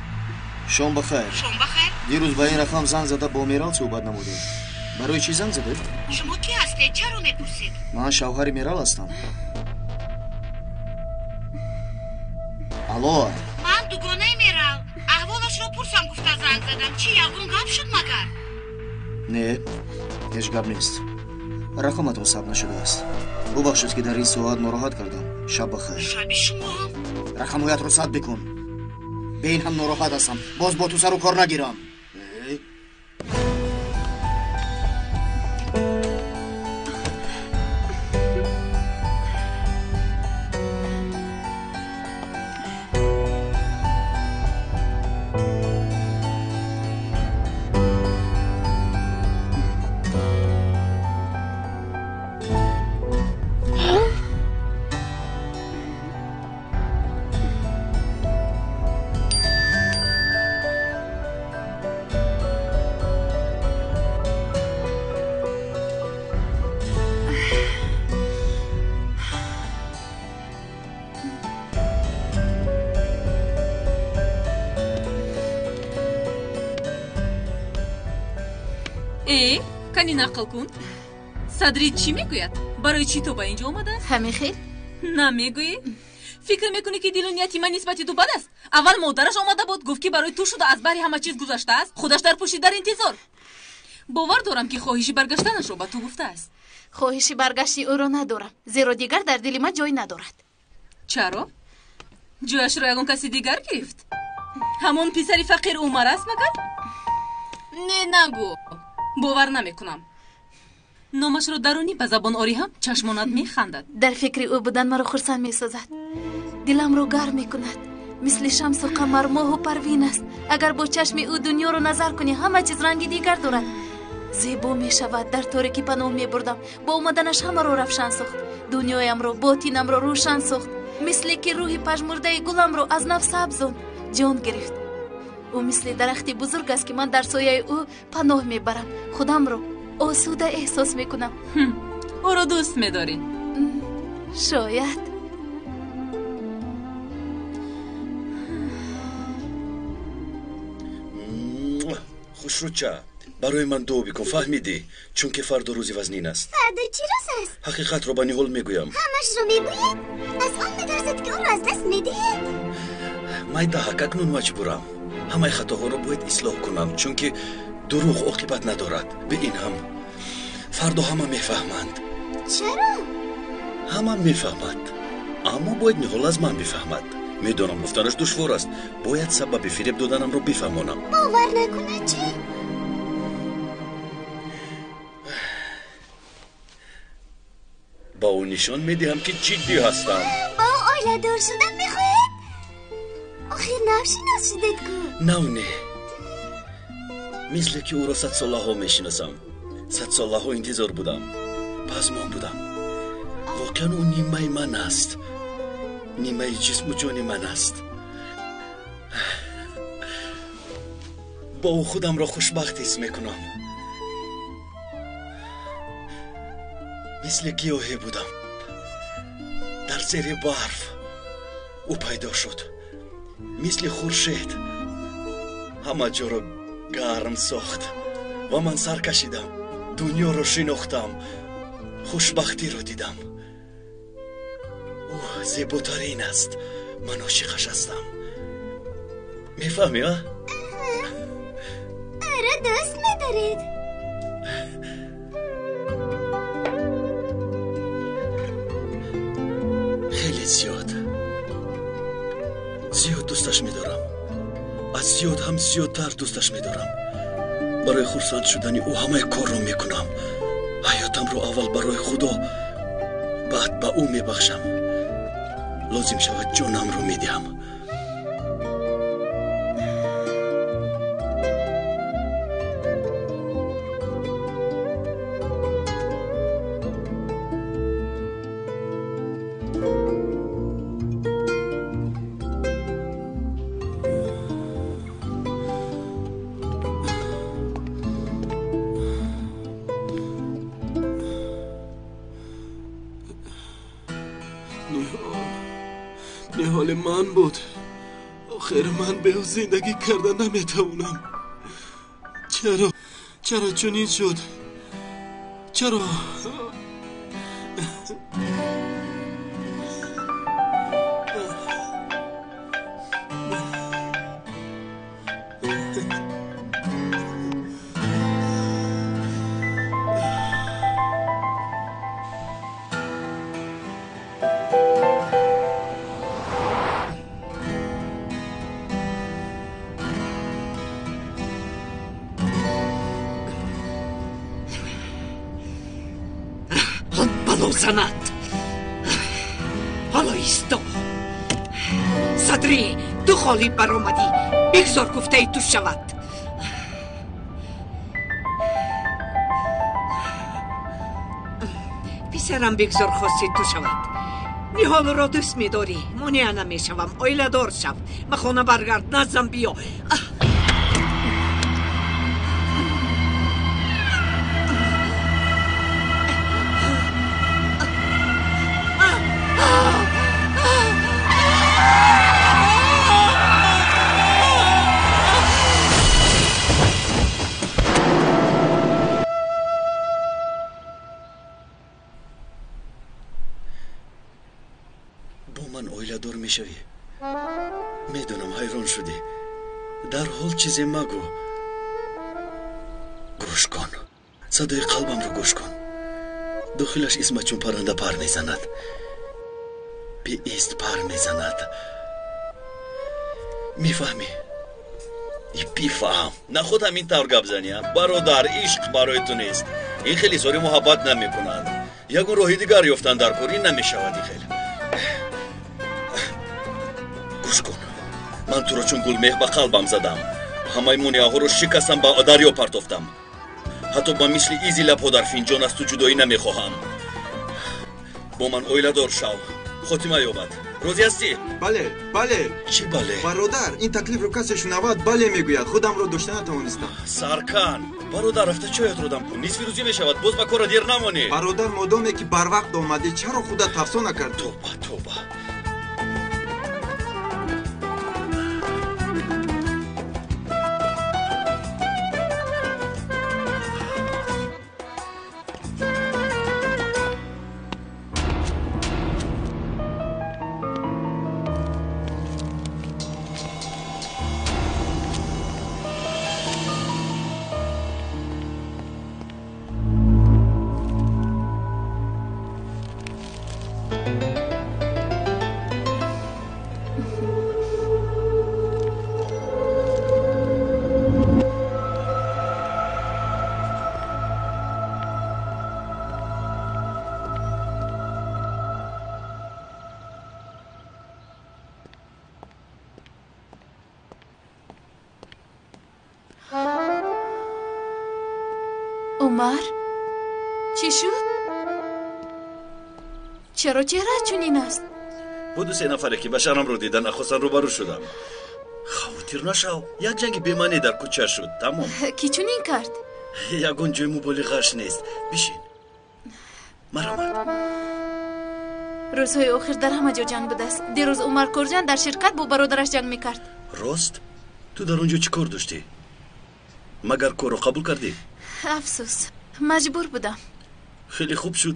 شام بخیر. دیروز با این رقم زنگ زده با میرال صحبت نموده. برای چی زنگ زده؟ شما کی هستید؟ چرا میپرسید؟ من شوهر میرال هستم. الو. من دوگانه میرال. احوالش رو پرسم گفته زنگ زدم. چی یگون گپ شد مگر؟ نه، هیچ گپ نیست. رقمتون ثبت نشده است. ببخشید که در این ساعت ناراحت کردم. شب بخیر. شب شما هم. رقمایت رو ثبت بکن. به این هم ناراحت هستم. باز با تو سر و کار نگیرم. کنی نقل کن. صدری چی میگوید؟ برای چی تو با اینجا اومده است؟ همه خیل؟ نمیگویی؟ فکر میکنی که دل و نیتی من نسبت تو بد است؟ اول مادرش آمده بود گفت که برای تو شده از بری همه چیز گذشته است. خودش در پشت در انتظار. باور دارم که خواهشی برگشتنش رو با تو گفته است. خواهشی برگشتی او را ندارم، زیرا دیگر در دل من جای ندارد. چرا؟ جایش را یگان کسی دیگر گرفت؟ همون پسری فقیر عمر است مگر؟ نه نگو. باور نمیکنم. نامش رو درونی به زبان آری هم چشمانت میخندد. در فکر او بودن مرا خرسند میسازد. دلم رو گرم میکند. مثل شمس و قمر ماه و پروین است. اگر با چشم او دنیا رو نظر کنی همه چیز رنگی دیگر دارد. زیبا میشود. در تاریکی پناه میبردم. با اومدنش همه رو روشن ساخت. دنیایم رو باطینم رو روشن ساخت. مثل که روح پژمرده گلم رو از نفس افزون جان گرفت. او مثل درختی بزرگ است که من در سایه او پناه میبرم. خودم رو آسوده احساس میکنم. او رو دوست میداری؟ شاید. خوشروچه برای من دعا بکن، فهمیدی؟ چون که فردا روزی وزنین است. فردا چی روز است؟ حقیقت رو به نیهول میگویم. همش رو میگوید؟ از آن میترسد که اون رو از دست میدهد؟ майда اکنون مجبورم همه خطاها رو باید اصلاح کنم، چون که دروغ عاقبت ندارد. به این هم فردا همه میفهمند. چرا؟ همه میفهمد، اما باید نیهول از من بفهمد. میدونم گفتنش دشوار است، باید سبب فریب دادنم رو بفهمانم. باور نکنه چی؟ با اون نشان میدهم که جدی هستم. با آیله دور شدن میخواید؟ آخر نفشناس شدید کو؟ نه مثل که او را 100 ساله ها میشناسم. 100 ساله ها انتظار بودم، پزمان بودم. واقعا او نیمه من است، نیمه جسم و جان من است. با او خودم را خوشبخت حس میکنم. مثل گیاهی بودم در زیر برف. او پیدا شد مثل خورشید، همه جا را گرم ساخت و من سر کشیدم. دنیا را شناختم، خوشبختی را دیدم. او زیباترین است، من عاشقش هستم. میفهمی ها؟ آره دوست میدارید. خیلی زیاد دوستش میدارم. از زیاد هم زیادتر دوستش میدارم. برای خرسند شدن او همه کار رو میکنم. حیاتم رو اول برای خدا، بعد به او میبخشم. لازم شود جانم رو میدهم. نیهال من بود. آخر من به او زندگی کردن نمیتونم. چرا چنین شد؟ چرا؟ زند. حالا ایستا صدری، تو خالی برآمدی، بگذار گفته ای تو شود. پسرم بگذار خواستی تو شود. نیهال را دوست میداری، مانع نمیشوم. آیله دار شو، به خانه برگرد، نزدم بیا. میشوی. میدونم حیران شدی. در حال چیزی مگو. گوش کن، صدای قلبم رو گوش کن. داخلش اسم چون پرنده پر میزند. به ایست پر میزند. میفهمی؟ بیفهم. نه خود همین طور گپ زنیم. برادر، عشق برای تو نیست. این خیلی سوری محبت نمی کنند. یکون راهی دیگر یافتن در کاری نمیشود. خیلی گوش کن. من تو را چون گل مه به قلبم زدم. همه مونیاها رو شکستم، به دریا پرتافتم. حتی با مثل ایزی لبها در فنجان از تو جدایی نمیخواهم. با من آیله دار شو، خاتمه یابد. روزی هستی؟ بله چی بله؟ برادر این تکلیف رو کسی شنود بله میگوید خودم رو داشته نتوانستم. سرکن برادر رفته چایت رو دم کن نصف روزی میشود باز با کار دیر نمانی. برادر مادامی که بر وقت آمدی چرا خودت تفسا نکردی؟ توبه عمر چی شد؟ چرا چهره چونین است؟ بود 2-3 نفره که بشرم رو دیدن اخواستن روبرو شدم. خاطر نشو یک جنگ بیمانی در کوچه شد تمام. کی چونین کرد؟ یگون جای مبالغه‌اش نیست. بشین مرحمت. روزهای آخر در همه جا جنگ بوده است. دیروز عمر کورجان در شرکت با برادرش جنگ میکرد. راست؟ تو در اونجا چی کار داشتی؟ مگر کار رو قبول کردی؟ افسوس مجبور بودم. خیلی خوب شد.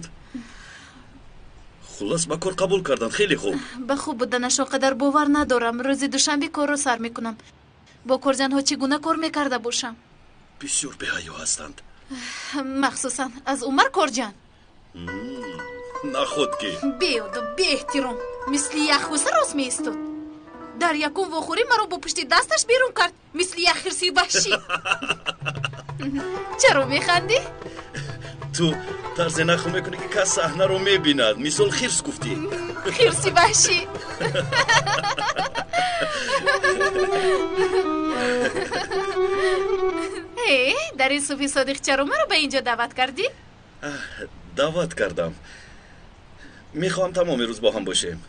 خلاص با کار قبول کردن خیلی خوب. به خوب بودنش قدر باور ندارم. روز دوشنبه کار رو سر میکنم. با کورجان ها چگونه کار میکرده باشم؟ بسیار به‌حیا هستند. مخصوصا از عمر کورجان. نه خود که بیاد و بی احترام مثل یخوسه راست می استود. در یکون وخوری مرا با پشت دستش بیرون کرد مثل یه خرسی وحشی. چرا میخندی؟ تو طرز نخل میکنی که کس صحنه رو میبیند مثل خرس گفتی. خرسی وحشی. در این صبح صادق چرا مرا به اینجا دعوت کردی؟ دعوت کردم میخوام تمام روز با هم باشیم.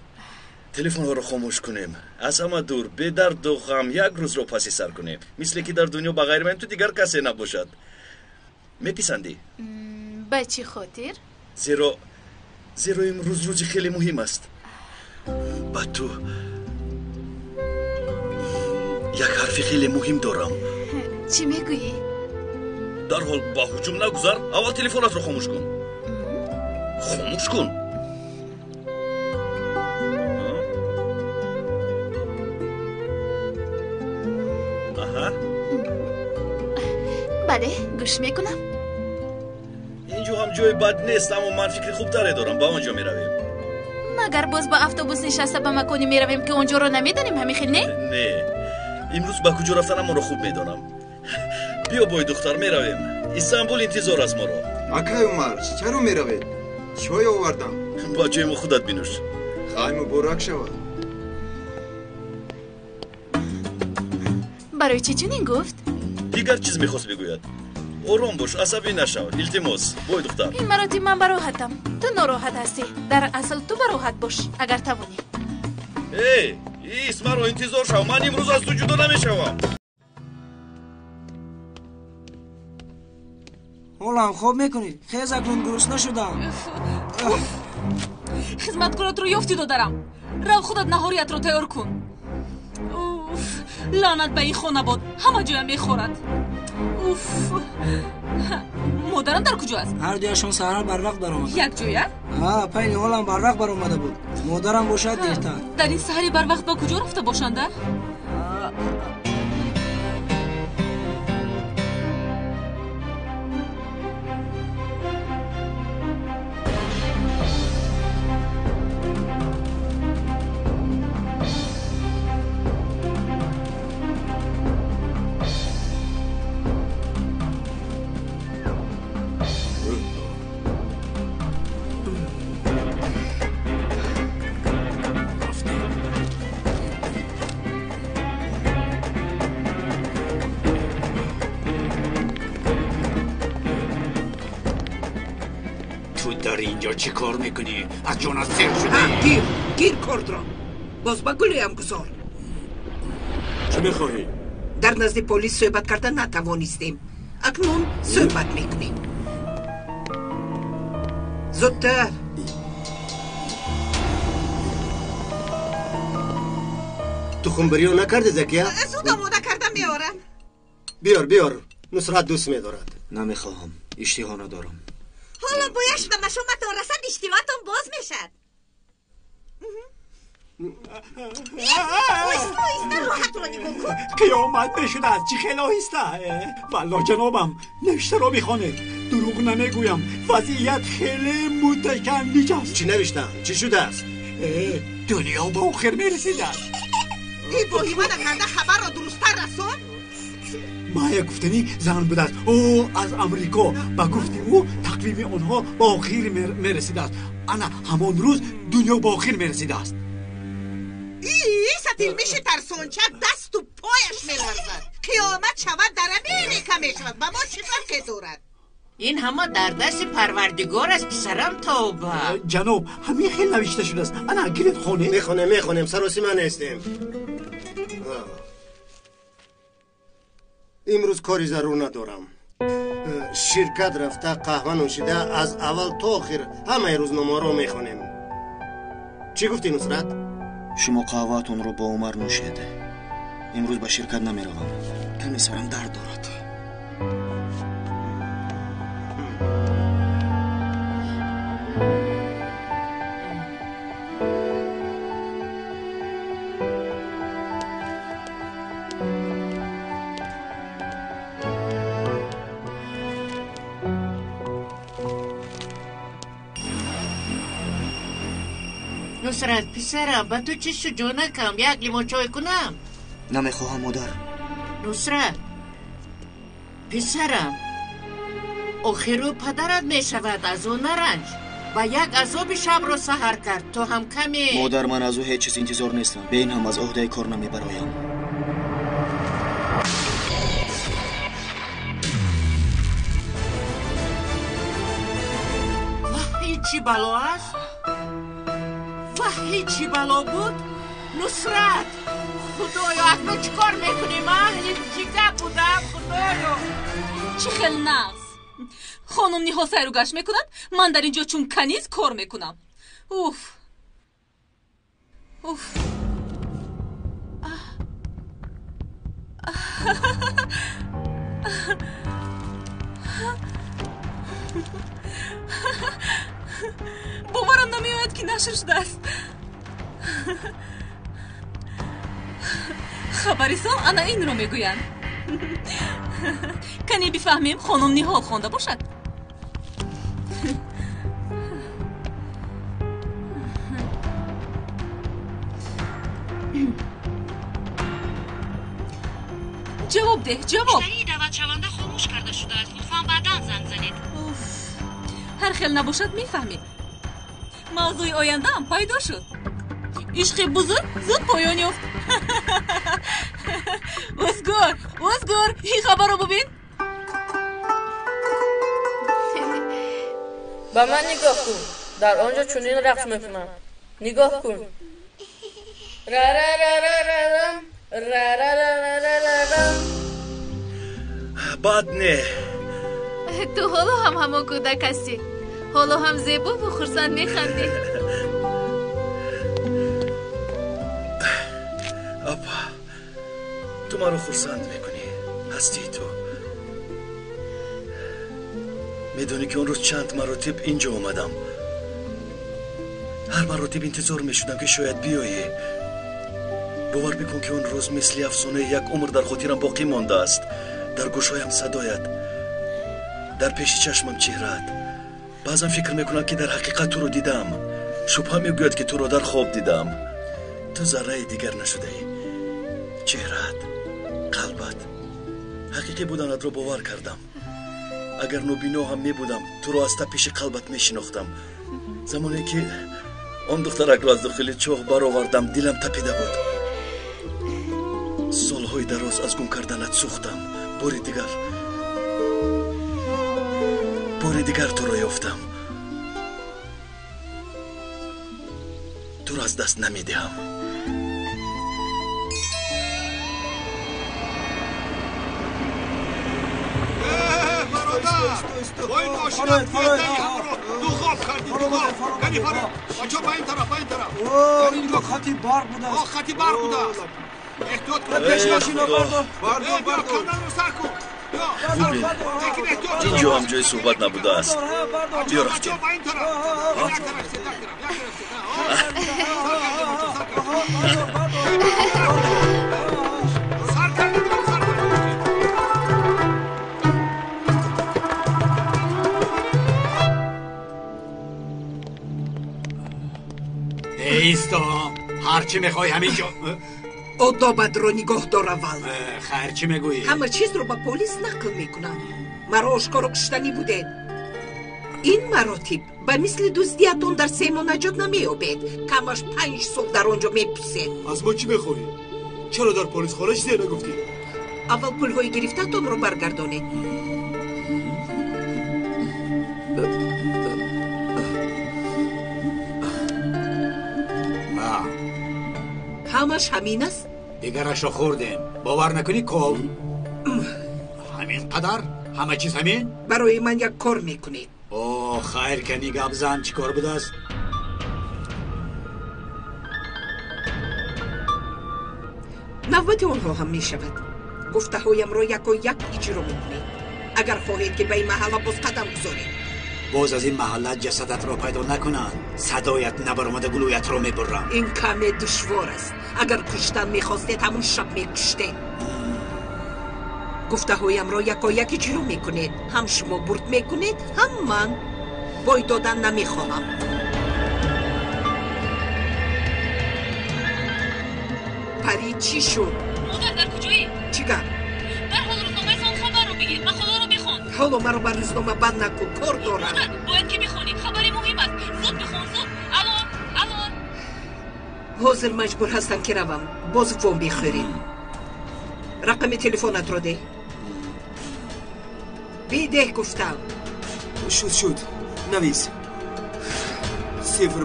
تلفن ها رو خاموش کنیم. از همه دور به درد و غم یک روز رو پسی سر کنیم. مثل که در دنیا بغیر من تو دیگر کسی نباشد. میپسندی؟ به چی خاطر؟ زیرا امروز روزی خیلی مهم است. با تو یک حرفی خیلی مهم دارم. چی میگویی؟ در حال با هجوم نگذار. اول تلفنات رو خاموش کن. خاموش کن. بله گوش میکنم. اینجا هم جای بد نیست اما من فکر خوب تره دارم. با اونجا میرویم. مگر باز با اتوبوس نشسته به مکانی میرویم که اونجا رو نمیدانیم همین خیلی نه امروز با کجا رفتنم ما رو خوب میدانم. بیا بای دختر میرویم. استانبول انتظار است ما رو. اکای عمر چرا میروید؟ چای آوردم. با جای ما خودت بنوش. خواهی مبارک شود. برای چی چنین گفت؟ دیگر چیز میخواست بگوید. آرام باش عصبی نشو. التماس بای دختر. این مراتب من براحتم. تو ناراحت هستی. در اصل تو براحت باش اگر توانی. ایست مرا انتظار شو. من امروز از تو جدا نمیشوم. حالم خوب میکنی؟ خیز اکنون گرسنه شدم. خدمتکارات رو یافتی دارم. رو خودت نهاریت رو تیار کن. لعنت به این خانواده همه جای میخورد. مادرم در کجا است؟ هر دویشون سحر بر وقت برآمد. یک جای؟ پایین حالم بر وقت برآمده بود. مادرم باشد دیرتر. در این سحری بر وقت با کجا رفته باشنده؟ در اینجا چی کار میکنی؟ از جانت سیر شده؟ گیر کرد را. باز با گلویم گذار. چه میخواهی؟ در نزد پلیس صحبت کردن نتوانستیم. اکنون صحبت میکنیم. زودتر. تخمبریو نکردی زکیه؟ زود آماده کردم بیارم. بیار نصرت دوست میدارد. نمیخواهم، اشتها ندارم. حالا بایش به شما تا رسد اشتیواتون باز میشد. راحت رو نگاه کن. قیامت بشده از چی خلاهیسته؟ والله جنابم نوشته رو میخونه. دروغ نمیگویم، وضعیت خیلی متشنج است. چی نوشتم؟ چی شده است؟ دنیا با آخر میرسیده است. این باهیمه نکرده خبر را درستتر رسون؟ مایا گفتنی زن بود است. او از امریکا با گفتی او تقویم آنها با آخر میرسیده است. انا همان روز دنیا با آخر میرسیده است. ستیل میشه ترسونچه دست و پایش میلرزد. قیامت شود در امریکا میشود و ما چی فرقی دارد؟ این همه در دست پروردگار است پسرم. توبه جناب همین خیلی نوشته شده است. انا گیرت خونه میخونیم سروسی من هستیم. امروز کاری ضرور ندارم. شرکت رفته قهوه نوشیده از اول تا آخر همه روزنامه رو میخونیم. چی گفتی نصرت؟ شما قهوه‌تون رو با عمر نوشید. امروز به شرکت نمیروم. کمی سرم درد دارد. نصرت پسرم با تو چی شجاع نکم؟ یک لیمون چای کنم؟ نمیخواهم مادر. نصرت پسرم آخرو پدرت میشود از اون نرنج و یک عذاب شب رو سحر کرد. تو هم کمی مادر من از او هیچ چیز انتظار نیستم. به این هم از عهده کار نمیبرایم. چی بلا است؟ چی بلا بود؟ نصرت خدایا اکنون چی کار میکنی؟ من این جیگه بودم. خدایا چی خیلی نقص. خانم نیها سیر و گشت میکند، من در اینجا چون کنیز کار میکنم. اوف باورم نمیآید که نشر شده است. خبریستان انا این رو میگویند. کنی بفهمیم خانم نیها خوانده باشد. جواب ده. جواب. مشتری دعوت شونده خاموش کرده شده است. لطفاً بعداً زنگ زنید. هر خیل نباشد میفهمید. موضوع آینده هم پیدا شد. عشق بزرگ زود پایان یافت. اسگار این خبر رو ببین. با من نگاه کن. در آنجا چنین رقص میکنم. نگاه کن. را را را را را را را را را را. بد نه. تو حالا هم همون کودک هستی. حالا هم زیبا و خرسند میخندی. اپا تو ما رو خرسند میکنی. هستی تو. میدونی که اون روز چند مراتب اینجا اومدم. هر مراتب انتظار میشدم که شاید بیایی. باور بکن که اون روز مثل افسانه یک عمر در خاطرم باقی مانده است. در گوشایم صدایت، در پیش چشمم چهره‌ات. بعضا فکر میکنم که در حقیقت تو رو دیدم. شبها میگوید که تو رو در خواب دیدم. تو ذره دیگر نشده ای. چهره‌ات، قلبت حقیقی بودنت رو باور کردم. اگر نوبینا هم میبودم تو رو از پیش قلبت میشناختم. زمانی که آن دخترک را از داخل چاه برآوردم دلم تپیده بود. سالهای دراز از گم کردنت سوختم. باری دیگر تو را یافتم. تو را از دست نمیدهم. با این ماشین پیاده همون رو دو خواب کردیم دو خواب کنی فرو بچه با این طرف اینجا خطی برق بوده است خطی برق بوده است احتیاط کن پیش ماشین رو بردار کندن رو سر کن اینجا هم جای صحبت نبوده است بیا رفتیم ایستا هرچی میخوای همینجا ادابت رو نگاه دار اول خیر چی میگویی؟ همه چیز رو با پلیس نقل میکنم مرا آشکار کشتنی بوده این مراتب به مثل دزدیتون در سیم و نجات نمیابید کمش 5 سال در آنجا میپسید از ما چی میخوایی؟ چرا در پلیس خانه چیزی نگفتی؟ اول پولهای گرفتتون رو برگردانید همش همین است؟ دیگرشو خوردیم باور نکنی کل همین قدر؟ همه چیز همین؟ برای من یک کار میکنید اوه خیر کنی گب زن چی کار بوده است؟ نوبت آنها هم میشود گفته هایم را یک و یک اجرا میکنید اگر خواهید که به این محله باز قدم بذارید باز از این محله جسدت را پیدا نکنند صدایت نبرآمده گلویت را میبرم این کمی دشوار است اگر کشتن میخواستید همون شب میکشتید گفته هایم را یک و یک اجرا میکنید هم شما برد میکنید هم من بای دادن نمیخواهم پری چی شد؟ مادر در کجایی؟ چیگر؟ در حال روزنامه سان خبر رو بگیر من خدا رو بخون حالا مرا بر روزنامه بند نکن کار دارم مادر باید که بخونی خبری مهم است زود بخون زود الو حاضر مجبور هستم که روم باز فون بخوریم رقم تلفنت را ده بیده گفتم شد نویس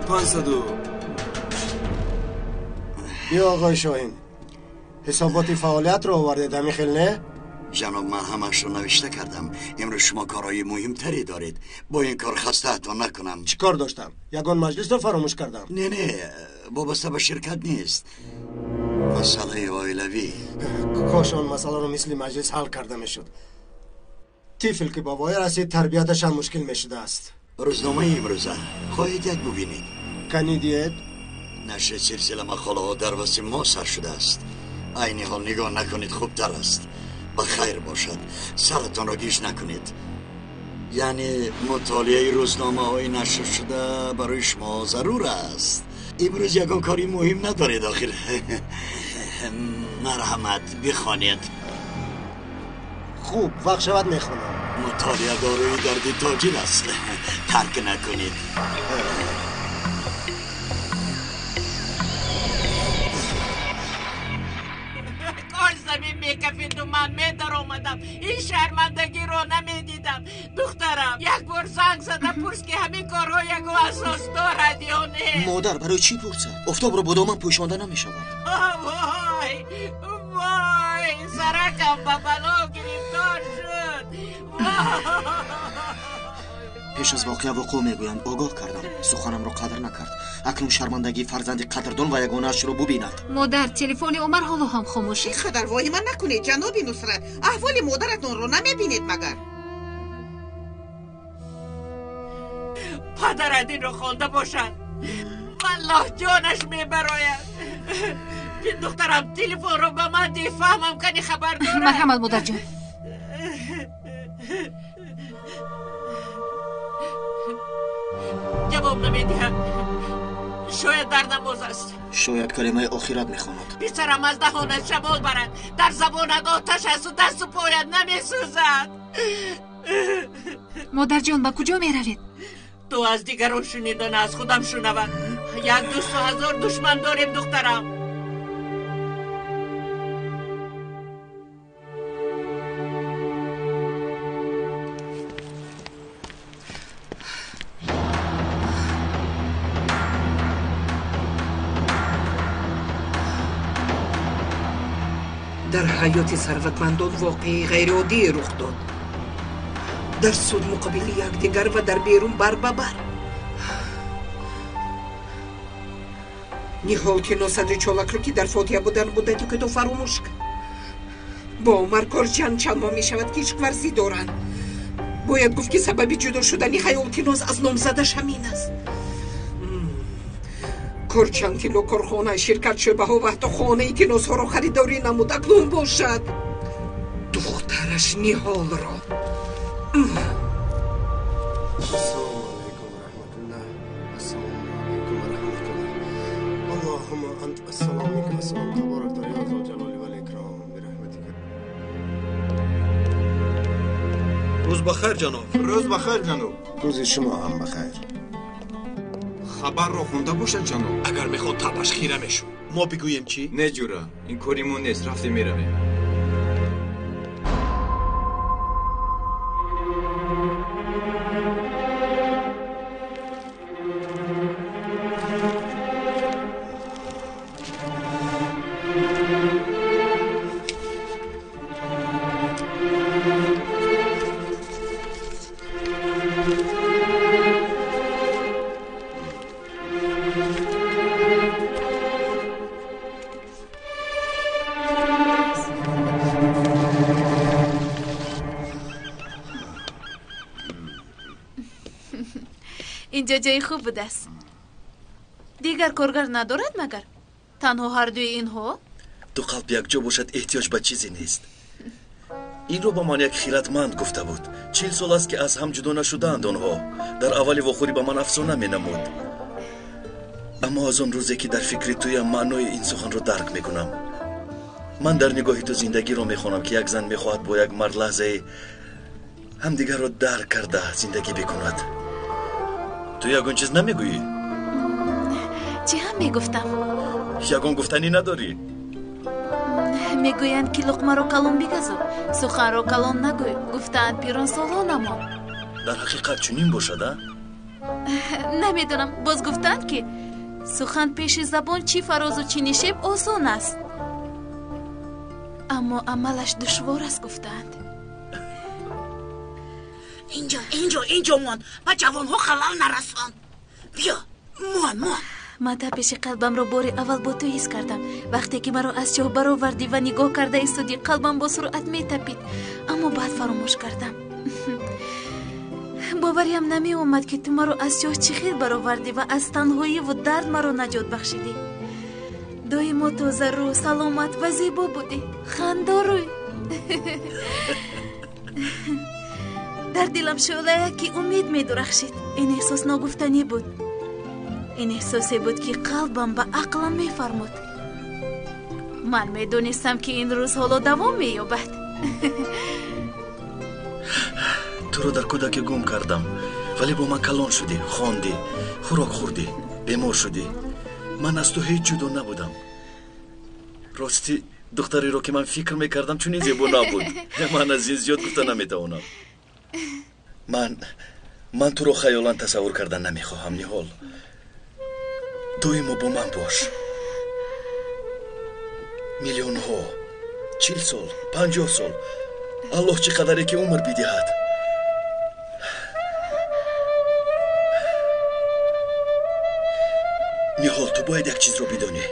0500 بیا آقای شاهین حسابات فعالیت رو آورده دمی خیل نه؟ جناب من همش رو نوشته کردم امروز شما کارهای مهمتری دارید با این کار خسته حتی نکنم چی کار داشتم؟ یگان مجلس رو فراموش کردم نه وابسته به شرکت نیست مسئله عائلوی کاش آن مسئله رو مثل مجلس حل کرده میشد طفل که با وای رسید تربیتش هم مشکل میشده است روزنامه امروزه خواهید یک ببینید کنیدید؟ نشر سلسله مقاله ها در وسط ما سر شده است عین حال نگاه نکنید خوبتر است بخیر باشد سرتان را گیج نکنید یعنی مطالعه روزنامه های نشر شده برای شما ضرور است امروز یکان کاری مهم ندارید آخر مرحمت بخوانید خوب وقت شود میخونم مطالعه داروی درد تاجیل است ترک نکنید کاش زمین میکفید و من میدر آمدم این شرمندگی رو نمیدیدم دخترم یک بار زنگ زده پرس که همین کارها یک اساس دارد یا نه مادر برای چی پرسد؟ افتاب رو با دامن پوشانده نمیشود وای وای سرکم به بلا گرفتار شد پیش از واقعه وقوع میگویند آگاه کردم سخنم رو قدر نکرد اکنون شرمندگی فرزند قدردان و یگانه‌اش رو ببیند مادر تلفن عمر حالا هم خاموشه خدر وای من نکنید جناب نصرت احوال مادرتون رو نمیبینید مگر پدرت این رو خونده باشد والله جانش میبراید دخترم تلفن رو به من دی فهمم کنی خبر دارم مرحمت مادر جان جواب نمیدهم شاید در نماز است شاید کلمه آخرت میخواند پسرم از دهانت شمال برد در زبانت آتش است و دست و پایت نمیسوزد مادر جان با کجا میروید؟ تو از دیگران شنیدن از خودم شنود یک دوست و هزار دشمن داریم دخترم در حیات ثروتمندان واقعی غیر عادی رخ داد در سود مقابل یکدیگر و در بیرون بر به بر. نیحال که نوسد چولک رو که در فوتیا بودن مدتی که تو فراموش کن. با عمر کارچند چند ماه می شود که عشق ورزی دارن. باید گفت که سبب جدا شدنی خیال که ناز از نامزدش همین است. کارچند که لو کارخانه شرکت شبه ها و حتی خانه تینوس ها را خریداری نمود اکنون باشد دخترش نیحال را. اللهم انت السلام عليك السلام تبارك يا ذو الجلال والاكرام برحمتك. روز بخیر جناب. روز بخیر جناب. روز شما هم بخیر. خبر رو خونده باشد جناب. اگر میخواد تابش خیره میشو. ما بگویم چی؟ نه جورا این کاریمون نیست رفتیم میرویم. اینجا جای خوب بود است. دیگر کارگر ندارد مگر؟ تنها هر دوی اینها؟ دو قلب یک جا باشد احتیاج به چیزی نیست. این رو با من یک خیرتمند گفته بود. 40 سال است که از هم جدا نشدند آنها. در اولی وخوری به من افسانه می نمود. اما از آن روزی که در فکر تویم معنای این سخن رو درک میکنم. من در نگاهی تو زندگی رو میخوانم که یک زن میخواهد با یک مرد لحظه همدیگر رو درک کرده زندگی بکند. تو یگان چیز نمیگویی؟ چی هم میگفتم؟ یگان گفتنی نداری؟ میگویند که لقمه رو کلون بگذار، سخن رو کلون نگوی. گفتند پیران سالان اما در حقیقت چنین باشد؟ نمیدونم. باز گفتند که سخن پیش زبان چی فراز و چی نشیب آسان است، اما عملش دشوار است گفتند. اینجا مان و جوان ها خلال نرسان. بیا مان من تا پیش قلبم رو بار اول با تو حس کردم. وقتی که مرا از چاه برآوردی و نگاه کرده ایستادی قلبم با سرعت می تپید، اما بعد فراموش کردم. باوریم نمی اومد که تو مرا از چاه چخیر برآوردی و از تنهایی و درد مرا نجات بخشیدی. دائما تازه رو، سلامت و زیبا بودی، خنداروی. در دلم شعله که امید می درخشید. این احساس ناگفتنی بود. این احساسی بود که قلبم به عقلم می فرمود. من می دونستم که این روز حالا دوام می یابد. تو رو در کودکی گم کردم، ولی با من کلان شدی، خواندی، خوراک خوردی، بیمار شدی. من از تو هیچ جدا نبودم. راستی دختری رو که من فکر میکردم چون زیبا نبود. من از این زیاد گفته نمیتوانم. من تو رو خیالان تصور کردن نمیخواهم نیحال. دویما با من باش. میلیون ها، 40 سال، 50 سال، الله چقدره که عمر بیدهد. نیحال تو باید یک چیز رو بدانی.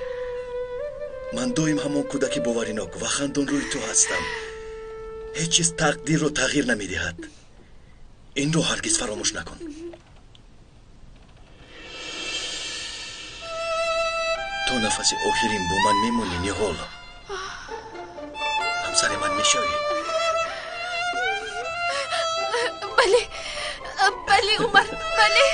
من دویم همان کودک باوریناک و خندان روی تو هستم. هیچ چیز تقدیر رو تغییر نمیدهد. این رو هرگز فراموش نکن. تو نفس آخرین با من میمونی نیحال. همسر من میشوی. بله عمر، بله.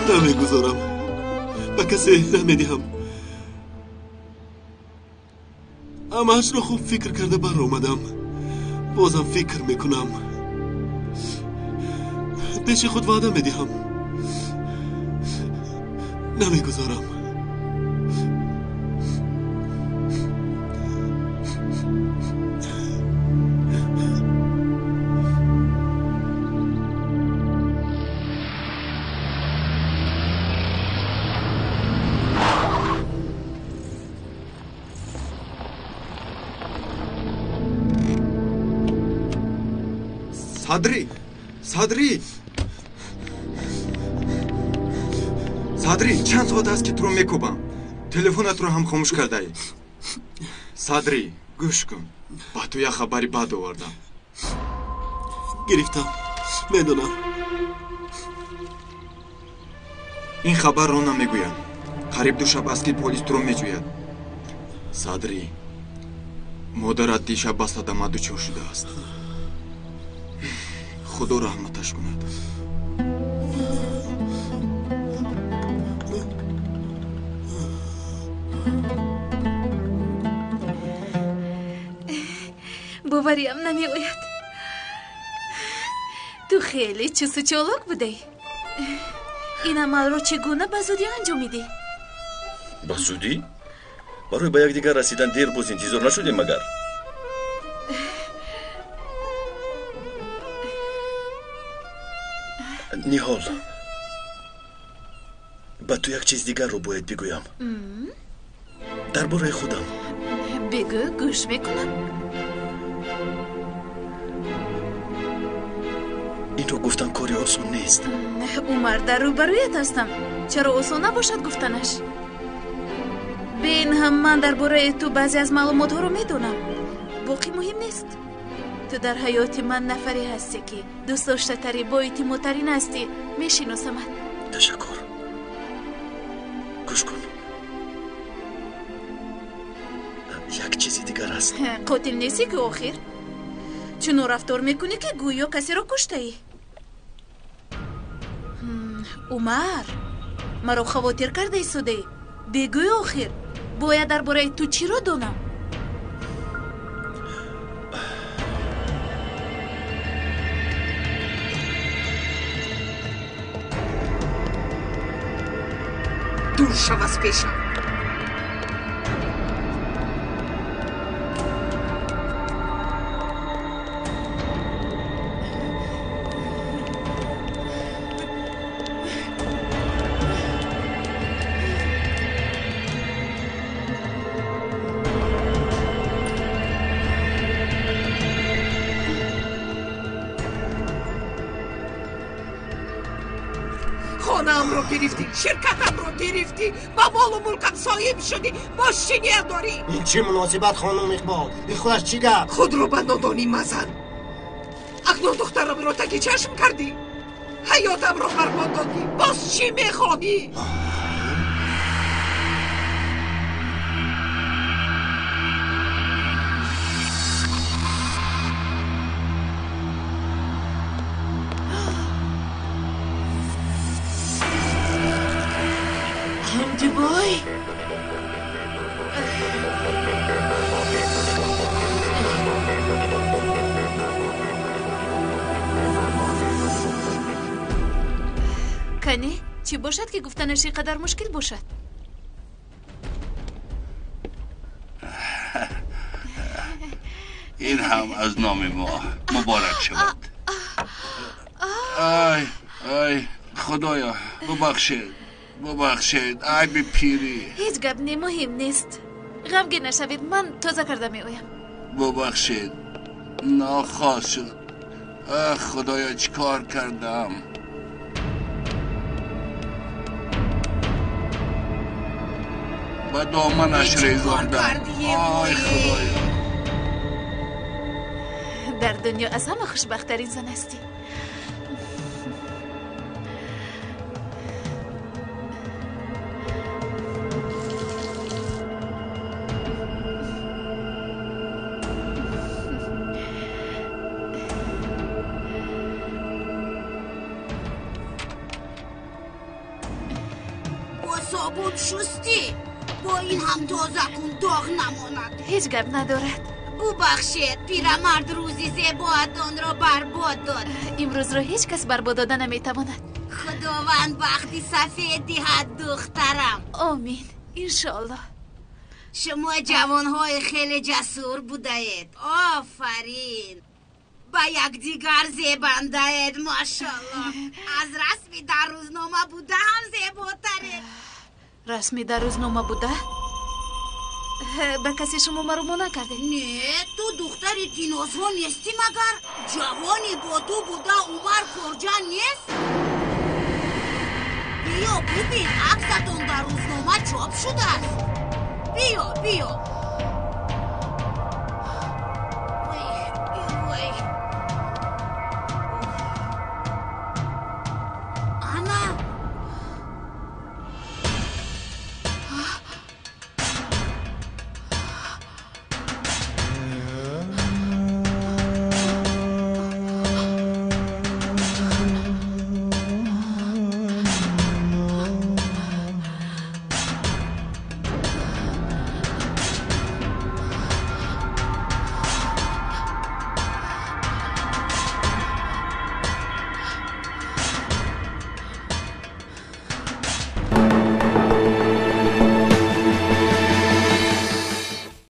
نمیگذارم، به کسی نمیدهم. همه‌اش رو خوب فکر کرده بر اومدم. بازم فکر میکنم. پیش خود وعده میدهم نمیگذارم. صدری چند ساعت است که تو رو میکوبم. تلفنت رو هم خاموش کرده ای. صدری گوش کن، با تو یه خبری بد آوردم. گرفتم، میدونم. این خبر رو نمیگویم. قریب 2 شب است که پلیس تو رو میجوید. صدری، مادرت دیشب با صدمه دچار شده است. خدا رحمتش کند. باوریم نمی آید. تو خیلی چیز چالاک بودی. این عمل رو چگونه به زودی انجام میدی؟ به زودی؟ برای به یک دیگر رسیدن دیر باز انتظار نشدیم مگر؟ نیهال، به تو یک چیز دیگر رو باید بگویم. درباره خودم. بگو، گوش میکنم. این رو گفتن کاری آسان نیست. عمر در روبرویت هستم. چرا آسان نباشد گفتنش؟ بین هم من درباره تو بعضی از معلومات ها رو میدونم. باقی مهم نیست. تو در حیات من نفری هستی که دوست داشته تری با اعتمادترین هستی. میشناسمت. تشکر. گوش کن. یک چیزی دیگر هست. قاتل نیستی که آخر؟ چون رفتار میکنی که گویا کسی رو کشته ای. عمر، مرا خواطر کرده ایستاده. بگوی آخر باید درباره تو چی رو دونم؟ دور شو از پیشم. خانه‌ام رو گرفتی، شرکتم رو گرفتی، با مال و ملکم صاحب شدی، باش چی نیه داری؟ این چی مناسبت خانم اقبال؟ این خودش چی گفت؟ خود رو به نادانی مزن. اکنون دخترم رو تکی چشم کردی، حیاتم رو برباد دادی، باز چی میخواهی؟ بای کنی چی باشد که گفتنش اینقدر مشکل باشد؟ این هم از نام ما مبارک شود. آی آی خدایا ببخشید ای بی پیری. هیچ گپ مهم نیست. غمگین نشوید، من تازه کرده می آیم. ببخشید ناخواست شد. خدایا چی کار کردم؟ با دامنش ریزاندم. آی خدایا. در دنیا از همه خوشبخت‌ترین زن هستی. صابون شستی با این هم تازه کن داغ نماند. هیچ گپ ندارد. ببخشید پیرمرد روزی زیبایتان را برباد داد. امروز را هیچ کس برباد داده نمیتواند. خداوند بختی سفید دهد دخترم. آمین انشالله. شما جوانهای خیلی جسور بودید. آفرین. با یکدیگر زیبندید ماشاءالله. از رسمی در روزنامه بوده هم زیباتره. رسمی در روزنامه بوده؟ به کسی شما مرا نکرده؟ نه تو دختری تینوز ها نیستی مگر؟ جوانی با تو بوده عمر کرجان نیست؟ بیا ببین عکستون در روزنامه چاپ شده است. بیا